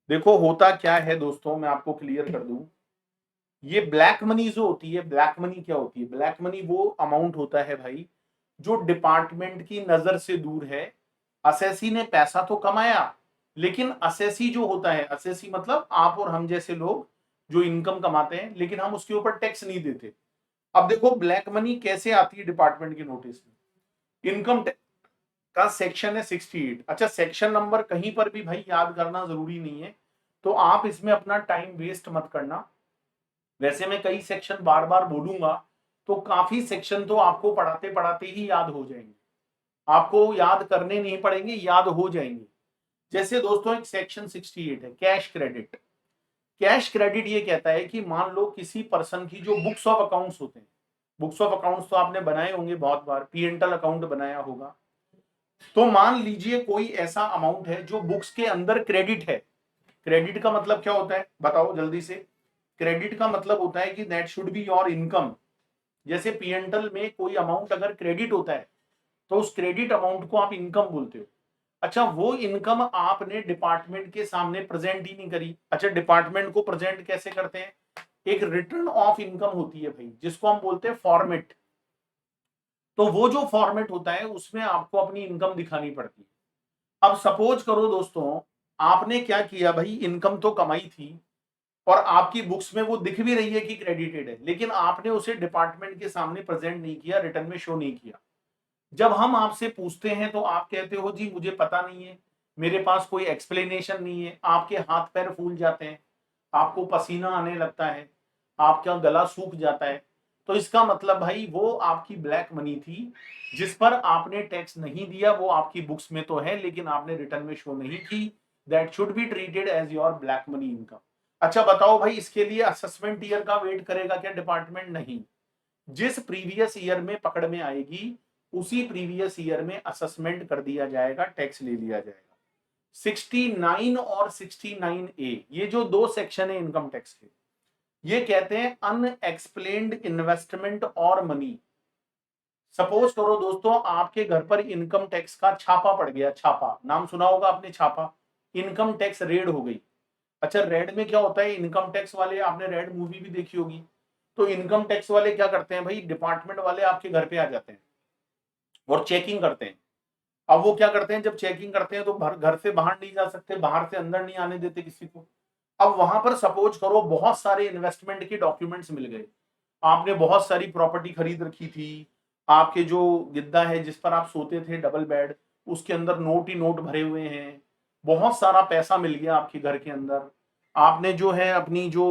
देखो होता क्या है दोस्तों, मैं आपको क्लियर कर दूं। ये ब्लैक मनी जो होती है, ब्लैक मनी क्या होती है? ब्लैक मनी वो अमाउंट होता है भाई जो डिपार्टमेंट की नजर से दूर है। असेसी ने पैसा तो कमाया, लेकिन असेसी जो होता है, असेसी मतलब आप और हम जैसे लोग जो इनकम कमाते हैं, लेकिन हम उसके ऊपर टैक्स नहीं देते। अब देखो ब्लैक मनी कैसे आती है डिपार्टमेंट के नोटिस में, इनकम टैक्स का सेक्शन है 68। अच्छा, सेक्शन नंबर कहीं पर भी भाई याद करना जरूरी नहीं है, तो आप इसमें अपना टाइम वेस्ट मत करना। वैसे मैं कई सेक्शन बार बार बोलूंगा, तो काफी सेक्शन तो आपको पढ़ाते पढ़ाते ही याद हो जाएंगे, आपको याद करने नहीं पड़ेंगे, याद हो जाएंगे। जैसे दोस्तों एक सेक्शन 68 है कैश क्रेडिट। कैश क्रेडिट ये कहता है कि मान लो किसी पर्सन की जो बुक्स ऑफ अकाउंट्स होते हैं, बुक्स ऑफ अकाउंट्स तो आपने बनाए होंगे बहुत बार, पीएनएल अकाउंट बनाया होगा, तो मान लीजिए कोई ऐसा अमाउंट है जो बुक्स के अंदर क्रेडिट है। क्रेडिट का मतलब क्या होता है बताओ जल्दी से? क्रेडिट का मतलब होता है कि that should be your income. जैसे पीएनएल में कोई अमाउंट अगर क्रेडिट होता है तो उस क्रेडिट अमाउंट को आप इनकम बोलते हो। अच्छा, वो इनकम आपने डिपार्टमेंट के सामने प्रेजेंट ही नहीं करी। अच्छा, डिपार्टमेंट को प्रेजेंट कैसे करते हैं? एक रिटर्न ऑफ इनकम होती है भाई, जिसको हम बोलते हैं फॉर्मेट। तो वो जो फॉर्मेट होता है उसमें आपको अपनी इनकम दिखानी पड़ती है। अब सपोज करो दोस्तों, आपने क्या किया भाई, इनकम तो कमाई थी और आपकी बुक्स में वो दिख भी रही है कि क्रेडिटेड है, लेकिन आपने उसे डिपार्टमेंट के सामने प्रेजेंट नहीं किया, रिटर्न में शो नहीं किया। जब हम आपसे पूछते हैं तो आप कहते हो जी मुझे पता नहीं है, मेरे पास कोई एक्सप्लेनेशन नहीं है। आपके हाथ पैर फूल जाते हैं, आपको पसीना आने लगता है, आपका गला सूख जाता है। तो इसका मतलब भाई वो आपकी ब्लैक मनी थी जिस पर आपने टैक्स नहीं दिया, वो आपकी बुक्स में तो है लेकिन आपने रिटर्न में शो नहीं की। That should be treated as your black money income. अच्छा बताओ भाई, इसके लिए असेसमेंट ईयर का वेट करेगा क्या डिपार्टमेंट? नहीं। जिस प्रीवियस ईयर में पकड़ में आएगी उसी प्रीवियस ईयर में असेसमेंट कर दिया जाएगा, टैक्स ले लिया जाएगा। 69 और 69A ये जो दो सेक्शन है इनकम टैक्स के, ये कहते हैं अनएक्सप्लेन्ड इन्वेस्टमेंट और मनी। सपोज करो दोस्तों आपके घर पर इनकम टैक्स का छापा पड़ गया, छापा नाम सुना होगा आपने, छापा, इनकम टैक्स रेड हो गई। अच्छा, रेड में क्या होता है? इनकम टैक्स वाले, आपने रेड मूवी भी देखी होगी, तो इनकम टैक्स वाले क्या करते हैं भाई, डिपार्टमेंट वाले आपके घर पे आ जाते हैं और चेकिंग करते हैं। अब वो क्या करते हैं, जब चेकिंग करते हैं तो घर से बाहर नहीं जा सकते, बाहर से अंदर नहीं आने देते किसी को। अब वहां पर सपोज करो बहुत सारे इन्वेस्टमेंट के डॉक्यूमेंट्स मिल गए, आपने बहुत सारी प्रॉपर्टी खरीद रखी थी, आपके जो गिद्दा है जिस पर आप सोते थे डबल बेड, उसके अंदर नोट ही नोट भरे हुए हैं, बहुत सारा पैसा मिल गया आपके घर के अंदर। आपने जो है अपनी जो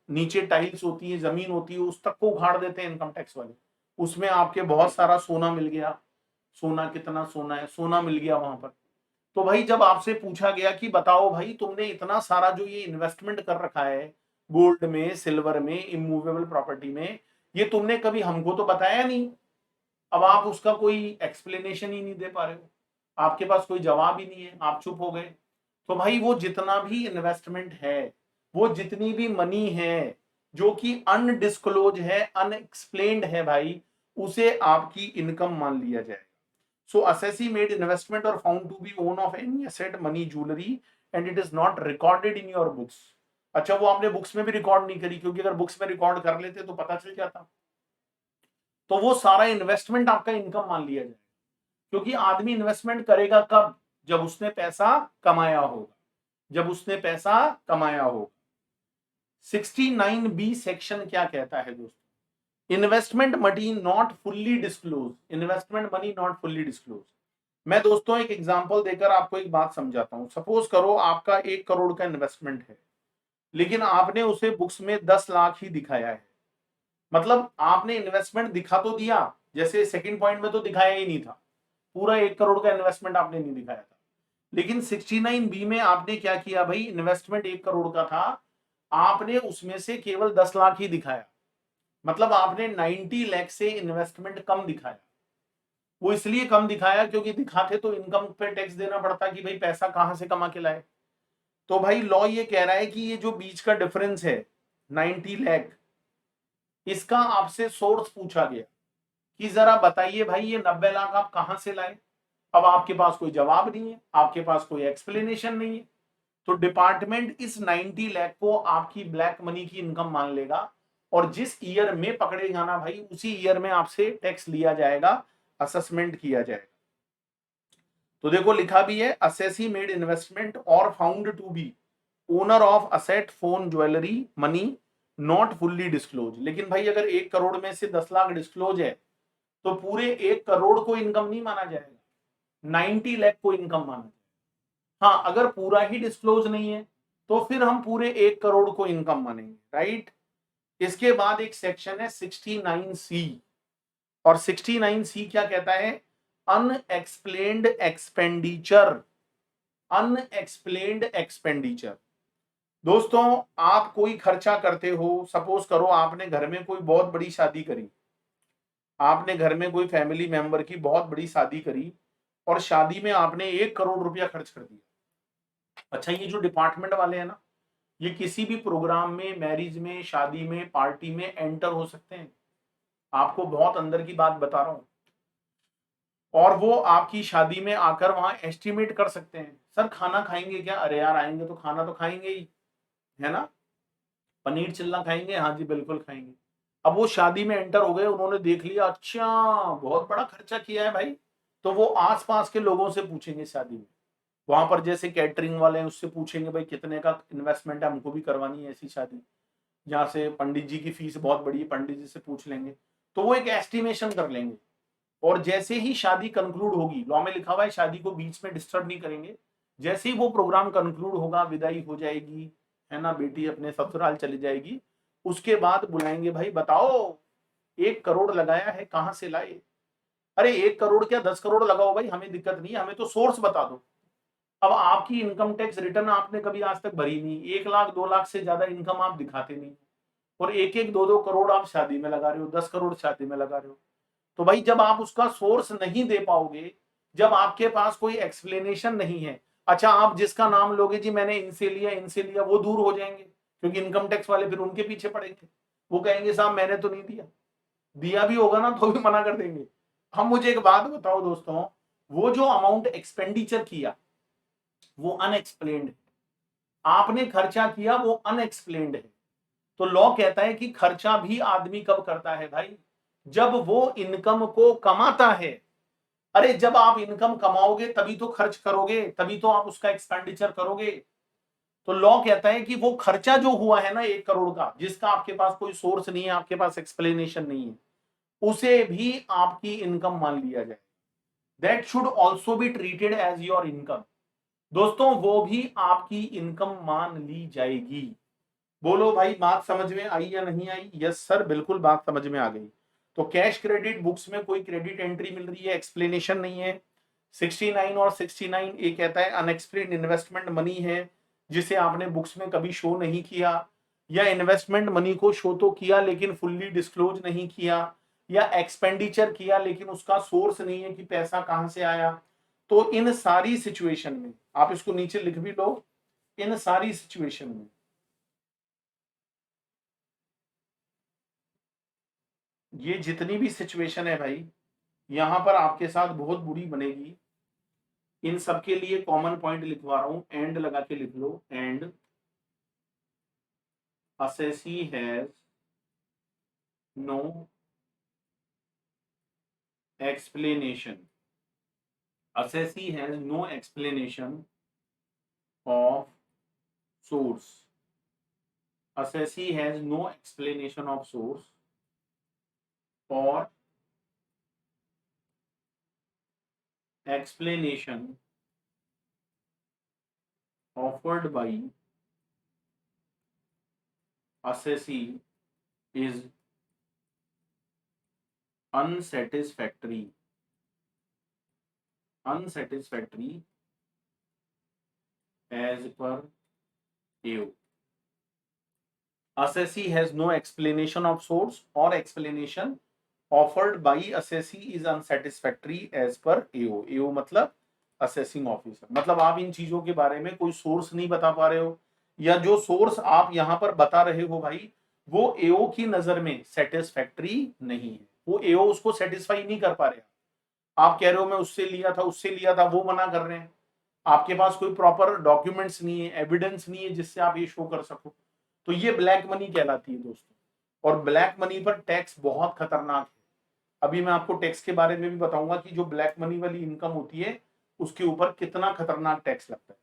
नीचे टाइल्स होती है, जमीन होती है, उस तक को उखाड़ देते हैं इनकम टैक्स वाले, उसमें आपके बहुत सारा सोना मिल गया। सोना कितना सोना है, सोना मिल गया वहां पर। तो भाई जब आपसे पूछा गया कि बताओ भाई तुमने इतना सारा जो ये इन्वेस्टमेंट कर रखा है गोल्ड में, सिल्वर में, इमूवेबल प्रॉपर्टी में, ये तुमने कभी हमको तो बताया नहीं। अब आप उसका कोई एक्सप्लेनेशन ही नहीं दे पा रहे हो, आपके पास कोई जवाब ही नहीं है, आप चुप हो गए। तो भाई वो जितना भी इन्वेस्टमेंट है, वो जितनी भी मनी है जो कि अनडिस्क्लोज है, अनएक्सप्लेन्ड है भाई, उसे आपकी इनकम मान लिया जाए। So assessee made investment or found to be own of any asset, money, jewelry, and it is not recorded in your books. अच्छा, वो आपने बुक्स में भी रिकॉर्ड नहीं करी, क्योंकि अगर बुक्स में रिकॉर्ड कर लेते तो पता चल जाता। तो वो सारा इन्वेस्टमेंट आपका इनकम मान लिया जाए, क्योंकि आदमी इन्वेस्टमेंट करेगा कब, जब उसने पैसा कमाया होगा, जब उसने पैसा कमाया होगा। 69B सेक्शन क्या कहता है दोस्तों, investment money not fully disclose, investment money not fully disclose. मैं दोस्तों एक एग्जांपल देकर आपको एक बात समझाता हूं। सपोज करो आपका 1 करोड़ का इन्वेस्टमेंट है, लेकिन आपने उसे बुक्स में 10 लाख ही दिखाया है। मतलब आपने इन्वेस्टमेंट दिखा तो दिया, जैसे सेकंड पॉइंट में तो दिखाया ही नहीं था, पूरा 1 करोड़ का इन्वेस्टमेंट आपने नहीं दिखाया था। लेकिन 69B में आपने क्या किया भाई, इन्वेस्टमेंट 1 करोड़ का था, आपने उसमें से केवल 10 लाख ही दिखाया। मतलब आपने 90 लाख से इन्वेस्टमेंट कम दिखाया। वो इसलिए कम दिखाया क्योंकि दिखाते तो इनकम पे टैक्स देना पड़ता कि भाई पैसा कहां से कमा के लाए। तो भाई लॉ ये कह रहा है कि ये जो बीच का डिफरेंस है 90 लाख, इसका आपसे सोर्स पूछा गया कि जरा बताइए भाई ये 90 लाख आप कहां से लाए। अब आपके पास कोई जवाब नहीं है, आपके पास कोई एक्सप्लेनेशन नहीं है, तो डिपार्टमेंट इस 90 लाख को आपकी ब्लैक मनी की इनकम मान लेगा, और जिस ईयर में पकड़ेगा ना भाई, उसी ईयर में आपसे टैक्स लिया जाएगा, असेसमेंट किया जाएगा। तो देखो लिखा भी है, असेसी मेड इन्वेस्टमेंट और found to be owner of asset, phone, jewellery, money not fully disclose. लेकिन भाई अगर 1 करोड़ में से 10 लाख डिस्क्लोज है, तो पूरे 1 करोड़ को इनकम नहीं माना जाएगा, 90 लाख को इनकम माना जाएगा। हाँ, अगर पूरा ही डिस्क्लोज नहीं है तो फिर हम पूरे 1 करोड़ को इनकम मानेंगे, राइट। इसके बाद एक सेक्शन है 69C, और 69C क्या कहता है, अनएक्सप्लेन्ड एक्सपेंडिचर। अनएक्सप्लेन्ड एक्सपेंडिचर दोस्तों, आप कोई खर्चा करते हो, सपोज करो आपने घर में कोई बहुत बड़ी शादी करी, आपने घर में कोई फैमिली मेंबर की बहुत बड़ी शादी करी, और शादी में आपने 1 करोड़ रुपया खर्च कर दिया। अच्छा, ये जो डिपार्टमेंट वाले हैं ना, ये किसी भी प्रोग्राम में, मैरिज में, शादी में, पार्टी में एंटर हो सकते हैं। आपको बहुत अंदर की बात बता रहा हूं, और वो आपकी शादी में आकर वहां एस्टिमेट कर सकते हैं, सर खाना खाएंगे क्या, अरे यार आएंगे तो खाना तो खाएंगे ही, है ना, पनीर चिल्ला खाएंगे, हाँ जी बिल्कुल खाएंगे। अब वो शादी में एंटर हो गए, उन्होंने देख लिया, अच्छा बहुत बड़ा खर्चा किया है भाई, तो वो आसपास के लोगों से पूछेंगे शादी में, वहां पर जैसे कैटरिंग वाले हैं उससे पूछेंगे भाई कितने का इन्वेस्टमेंट है, हमको भी करवानी है ऐसी शादी, जहाँ से पंडित जी की फीस बहुत बड़ी है, पंडित जी से पूछ लेंगे, तो वो एक एस्टिमेशन कर लेंगे। और जैसे ही शादी कंक्लूड होगी, लॉ में लिखा हुआ है शादी को बीच में डिस्टर्ब नहीं करेंगे, जैसे ही वो प्रोग्राम कंक्लूड होगा, विदाई हो जाएगी, है ना, बेटी अपने ससुराल चली जाएगी, उसके बाद बुलाएंगे, भाई बताओ 1 करोड़ लगाया है कहां से लाए। अरे 1 करोड़ क्या, 10 करोड़ लगाओ भाई, हमें दिक्कत नहीं है, हमें तो सोर्स बता दो। अब आपकी इनकम टैक्स रिटर्न आपने कभी आज तक भरी नहीं, 1 लाख 2 लाख से ज्यादा इनकम आप दिखाते नहीं, और 1-1 2-2 करोड़ आप शादी में लगा रहे हो, 10 करोड़ शादी में लगा रहे हो। तो भाई जब आप उसका सोर्स नहीं दे पाओगे, जब आपके पास कोई एक्सप्लेनेशन नहीं है, अच्छा आप जिसका नाम लोगे जी मैंने इनसे लिया, वो दूर हो जाएंगे, क्योंकि इनकम टैक्स वाले फिर उनके पीछे पड़ेंगे, वो कहेंगे साहब मैंने तो नहीं दिया, दिया भी होगा ना तो भी मना कर देंगे। हम मुझे एक बात बताओ दोस्तों, वो जो अमाउंट एक्सपेंडिचर किया वो अनएक्सप्लेन्ड है, आपने खर्चा किया वो अनएक्सप्लेन्ड है। तो लॉ कहता है कि खर्चा भी आदमी कब करता है भाई, जब वो इनकम को कमाता है, अरे जब आप इनकम कमाओगे तभी तो खर्च करोगे, तभी तो आप उसका एक्सपेंडिचर करोगे। तो लॉ कहता है कि वो खर्चा जो हुआ है ना 1 करोड़ का, जिसका आपके पास कोई सोर्स नहीं है, आपके पास एक्सप्लेनेशन नहीं है, उसे भी आपकी इनकम मान लिया जाए। That should also be treated as your income. दोस्तों वो भी आपकी इनकम मान ली जाएगी। बोलो भाई बात समझ में आई या नहीं आई? यस सर, बिल्कुल बात समझ में आ गई। तो कैश क्रेडिट बुक्स में कोई क्रेडिट एंट्री मिल रही है, एक्सप्लेनेशन नहीं है। 69 और 69 ये कहता है अनएक्सप्लेन्ड इन्वेस्टमेंट मनी है जिसे आपने बुक्स में कभी शो नहीं किया, या इन्वेस्टमेंट मनी को शो तो किया लेकिन फुल्ली डिस्क्लोज नहीं किया, या एक्सपेंडिचर किया लेकिन उसका सोर्स नहीं है कि पैसा कहां से आया। तो इन सारी सिचुएशन में, आप इसको नीचे लिख भी लो, इन सारी सिचुएशन में ये जितनी भी सिचुएशन है भाई, यहां पर आपके साथ बहुत बुरी बनेगी। इन सब के लिए कॉमन पॉइंट लिखवा रहा हूं, एंड लगा के लिख लो, and assessee has no explanation, assessee has no explanation of source, assessee has no explanation of source or explanation offered by assessee is unsatisfactory, unsatisfactory as per AO. Assessee has no explanation of source or explanation offered by assessee is unsatisfactory as per AO. AO मतलब assessing officer, मतलब आप इन चीजों के बारे में कोई source नहीं बता पा रहे हो, या जो सोर्स आप यहां पर बता रहे हो भाई वो एओ की नजर में सेटिस्फैक्टरी नहीं है, वो एओ उसको सेटिस्फाई नहीं कर पा रहे। आप कह रहे हो मैं उससे लिया था उससे लिया था, वो मना कर रहे हैं। आपके पास कोई प्रॉपर डॉक्यूमेंट्स नहीं है, एविडेंस नहीं है जिससे आप ये शो कर सको। तो ये ब्लैक मनी कहलाती है दोस्तों। और ब्लैक मनी पर टैक्स बहुत खतरनाक है। अभी मैं आपको टैक्स के बारे में भी बताऊंगा कि जो ब्लैक मनी वाली इनकम होती है उसके ऊपर कितना खतरनाक टैक्स लगता है।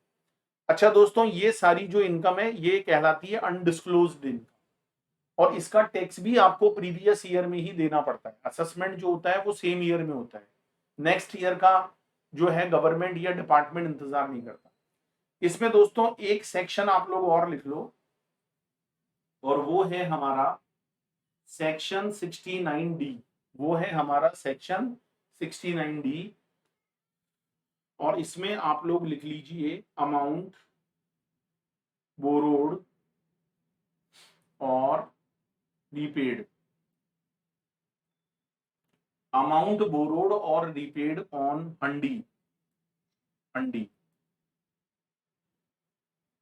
अच्छा दोस्तों, ये सारी जो इनकम है ये कहलाती है अनडिस्क्लोज्ड इनकम, और इसका टैक्स भी आपको प्रीवियस ईयर में ही देना पड़ता है। असेसमेंट जो होता है वो सेम ईयर में होता है, नेक्स्ट ईयर का जो है गवर्नमेंट या डिपार्टमेंट इंतजार नहीं करता। इसमें दोस्तों एक सेक्शन आप लोग और लिख लो, और वो है हमारा सेक्शन 69D। वो है हमारा सेक्शन 69D, और इसमें आप लोग लिख लीजिए अमाउंट बोरोड और रीपेड, अमाउंट बोरोड और रीपेड ऑन हंडी। हंडी,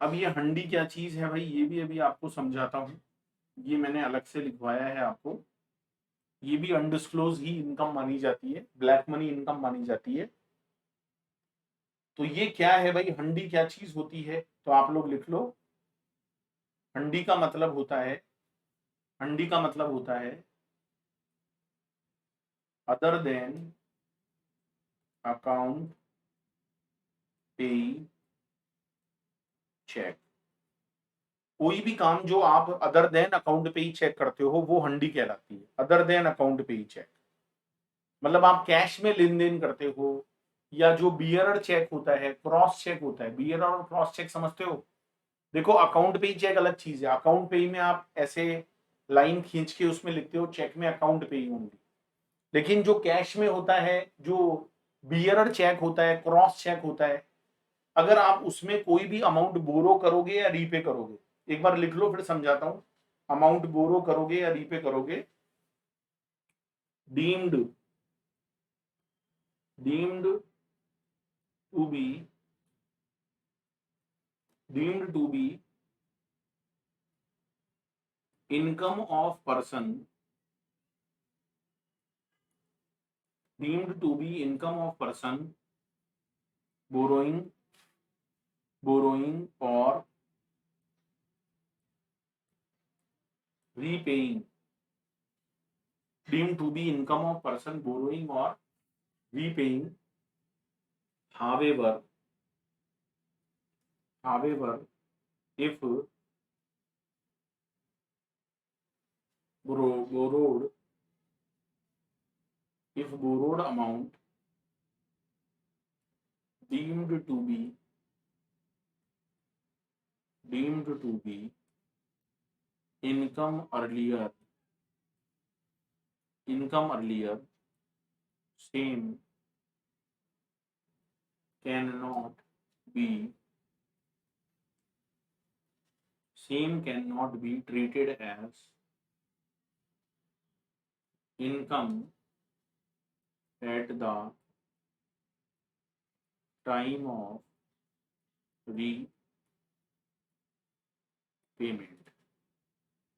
अब ये हंडी क्या चीज है भाई, ये भी अभी आपको समझाता हूँ। ये मैंने अलग से लिखवाया है आपको। ये भी अनडिस्क्लोज ही इनकम मानी जाती है, ब्लैक मनी इनकम मानी जाती है। तो ये क्या है भाई, हंडी क्या चीज होती है, तो आप लोग लिख लो। हंडी का मतलब होता है, हंडी का मतलब होता है अदर देन अकाउंट पे चेक। कोई भी काम जो आप अदर देन अकाउंट पे ही चेक करते हो वो हंडी कहलाती है, अदर देन अकाउंट पे ही चेक। मतलब आप कैश में लेन देन करते हो, या जो बियरर चेक होता है, क्रॉस चेक होता है, बियरर और क्रॉस चेक समझते हो। देखो अकाउंट पे ही चेक अलग चीज है, अकाउंट पे ही में आप ऐसे लाइन खींच के उसमें लिखते हो चेक में अकाउंट पे ही होंगे। लेकिन जो कैश में होता है, जो बियरर चेक होता है, क्रॉस चेक होता है, अगर आप उसमें कोई भी अमाउंट बोरो करोगे या रीपे करोगे, एक बार लिख लो फिर समझाता हूं। अमाउंट बोरो करोगे या रीपे करोगे, deemed deemed to be deemed to be income of person, deemed to be income of person borrowing और repaying, deemed to be income of person borrowing or repaying. However, if borrowed amount deemed to be income earlier, same cannot be treated as income at the time of repayment.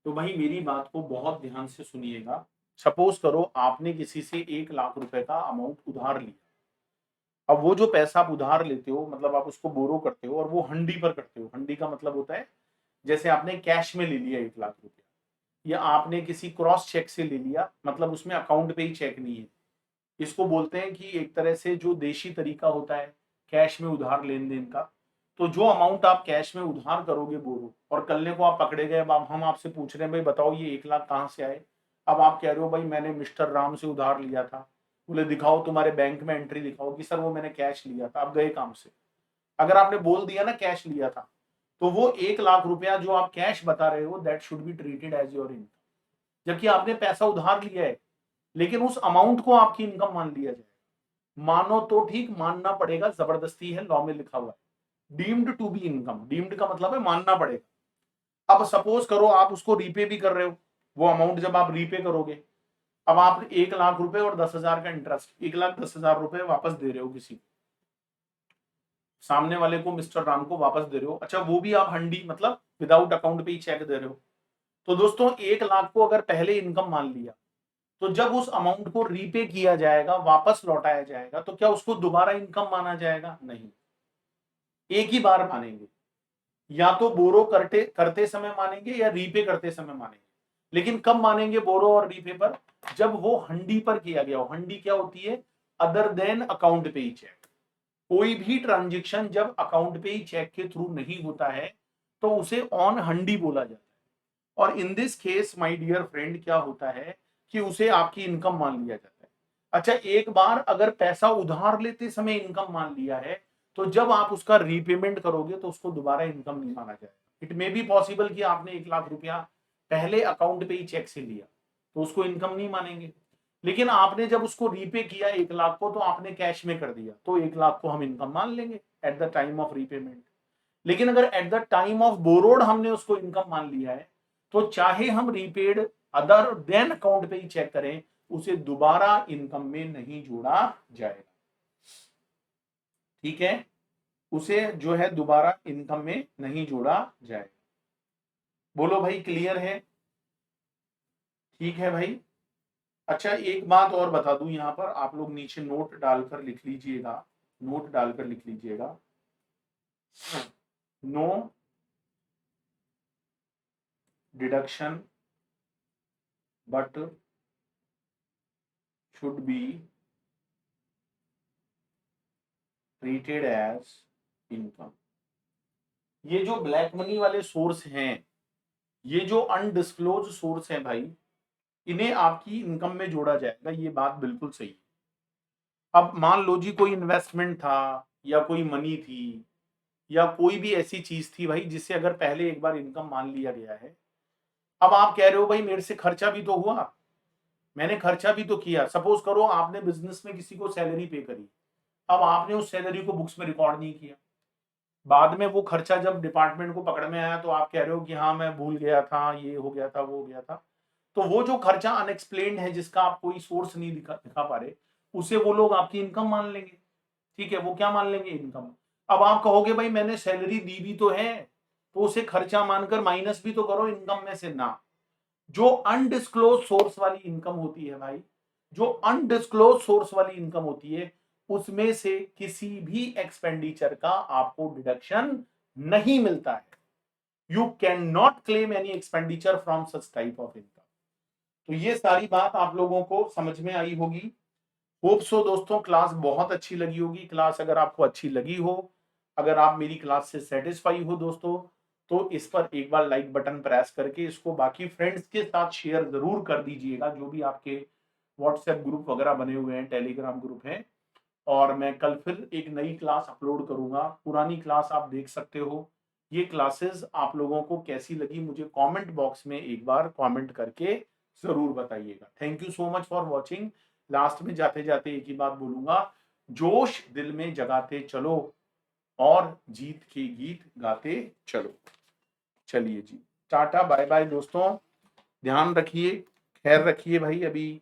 तो भाई मेरी बात को बहुत ध्यान से सुनिएगा। सपोज करो आपने किसी से 1 लाख रुपए का अमाउंट उधार लिया। अब वो जो पैसा आप उधार लेते हो, मतलब आप उसको बोरो करते हो और वो हंडी पर करते हो। हंडी का मतलब होता है जैसे आपने कैश में ले लिया 1 लाख रुपया, या आपने किसी क्रॉस चेक से ले लिया, मतलब उसमें अकाउंट पे ही चेक नहीं है। इसको बोलते हैं कि एक तरह से जो देशी तरीका होता है कैश में उधार लेन देन का। तो जो अमाउंट आप कैश में उधार करोगे बोरो, और कल को आप पकड़े गए, अब हम आपसे पूछ रहे हैं भाई बताओ ये 1 लाख कहाँ से आए। अब आप कह रहे हो भाई मैंने मिस्टर राम से उधार लिया था। बोले दिखाओ तुम्हारे बैंक में एंट्री दिखाओ कि सर वो मैंने कैश लिया था। अब गए काम से। अगर आपने बोल दिया ना कैश लिया था, तो वो 1 लाख रुपया जो आप कैश बता रहे हो that should be treated as your income. जबकि आपने पैसा उधार लिया है, लेकिन उस अमाउंट को आपकी इनकम मान लिया जाए। मानो तो ठीक, मानना पड़ेगा, जबरदस्ती है, लॉ में लिखा हुआ है deemed to be income. Deemed का मतलब है मानना पड़ेगा। अब सपोज करो आप उसको रीपे भी कर रहे हो, वो अमाउंट जब आप रीपे करोगे, अब आप 1 लाख रुपए और 10,000 का इंटरेस्ट, 1,10,000 रुपए वापस दे रहे हो किसी को, सामने वाले को, मिस्टर राम को वापस दे रहे हो। अच्छा वो भी आप हंडी मतलब विदाउट अकाउंट पे ही चेक दे रहे हो। तो दोस्तों 1 लाख को अगर पहले इनकम मान लिया, तो जब उस अमाउंट को रीपे किया जाएगा, वापस लौटाया जाएगा, तो क्या उसको दोबारा इनकम माना जाएगा? नहीं, एक ही बार मानेंगे। या तो बोरो करते समय मानेंगे या रीपे करते समय मानेंगे। लेकिन कब मानेंगे बोरो और रीपे पर? जब वो हंडी पर किया गया हो। हंडी क्या होती है? अदर देन अकाउंट पे ही चेक। कोई भी ट्रांजेक्शन जब अकाउंट पे ही चेक के थ्रू नहीं होता है तो उसे ऑन हंडी बोला जाता है। और in this case my dear friend क्या होता है कि उसे आपकी इनकम मान लिया जाता है। अच्छा एक बार अगर पैसा उधार लेते समय इनकम मान लिया है, तो जब आप उसका रीपेमेंट करोगे तो उसको दोबारा इनकम नहीं माना जाएगा। इट मे बी पॉसिबल कि आपने 1 लाख रुपया पहले अकाउंट पे ही चेक से लिया, तो उसको इनकम नहीं मानेंगे। लेकिन आपने जब उसको रीपे किया 1 लाख को, तो आपने कैश में कर दिया, तो 1 लाख को हम इनकम मान लेंगे at the time of repayment. लेकिन अगर at the time of borrowed हमने उसको इनकम मान लिया है, तो चाहे हम रीपेड अदर देन अकाउंट पे ही चेक करें, उसे दोबारा इनकम में नहीं जोड़ा जाएगा। ठीक है, उसे जो है दोबारा इनकम में नहीं जोड़ा जाएगा। बोलो भाई क्लियर है? ठीक है भाई। अच्छा एक बात और बता दूं, यहां पर आप लोग नीचे नोट डालकर लिख लीजिएगा, no deduction but should be treated as income. ये जो ब्लैक मनी वाले सोर्स हैं, ये जो अनडिस्क्लोज सोर्स हैं भाई, इन्हें आपकी इनकम में जोड़ा जाएगा। ये बात बिल्कुल सही है। अब मान लो जी कोई इन्वेस्टमेंट था, या कोई मनी थी, या कोई भी ऐसी चीज थी भाई जिससे अगर पहले एक बार इनकम मान लिया गया है। अब आप कह रहे हो भाई मेरे से खर्चा भी तो हुआ, मैंने खर्चा भी तो किया। सपोज करो आपने बिजनेस में किसी को सैलरी पे करी, अब आपने उस सैलरी को बुक्स में रिकॉर्ड नहीं किया। बाद में वो खर्चा जब डिपार्टमेंट को पकड़ में आया, तो आप कह रहे हो कि हाँ मैं भूल गया था, ये हो गया था, वो हो गया था। तो वो जो खर्चा अनएक्सप्लेन्ड है, जिसका आप कोई सोर्स नहीं दिखा पा रहे, उसे वो लोग आपकी इनकम मान लेंगे। ठीक है, वो क्या मान लेंगे? इनकम। अब आप कहोगे भाई मैंने सैलरी दी भी तो है, तो उसे खर्चा मानकर माइनस भी तो करो इनकम में से ना। जो अनडिस्क्लोज सोर्स वाली इनकम होती है भाई, जो अनडिस्क्लोज सोर्स वाली इनकम होती है, उसमें से किसी भी एक्सपेंडिचर का आपको डिडक्शन नहीं मिलता है। You can not claim any expenditure from such type of income. तो ये सारी बात आप लोगों को समझ में आई होगी। होप सो दोस्तों क्लास बहुत अच्छी लगी होगी। क्लास अगर आपको अच्छी लगी हो, अगर आप मेरी क्लास से सेटिस्फाई हो दोस्तों, तो इस पर एक बार लाइक बटन प्रेस करके इसको बाकी फ्रेंड्स के साथ शेयर जरूर कर दीजिएगा, जो भी आपके व्हाट्सएप ग्रुप वगैरह बने हुए हैं, टेलीग्राम ग्रुप हैं। और मैं कल फिर एक नई क्लास अपलोड करूंगा। पुरानी क्लास आप देख सकते हो। ये क्लासेस आप लोगों को कैसी लगी मुझे कमेंट बॉक्स में एक बार कमेंट करके जरूर बताइएगा। Thank you so much for watching. Last में जाते जाते एक ही बात बोलूंगा, जोश दिल में जगाते चलो और जीत के गीत गाते चलो। चलिए जी, टाटा बाय बाय दोस्तों, ध्यान रखिए, खैर रखिए भाई। अभी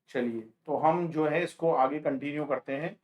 चलिए तो हम जो है इसको आगे कंटिन्यू करते हैं।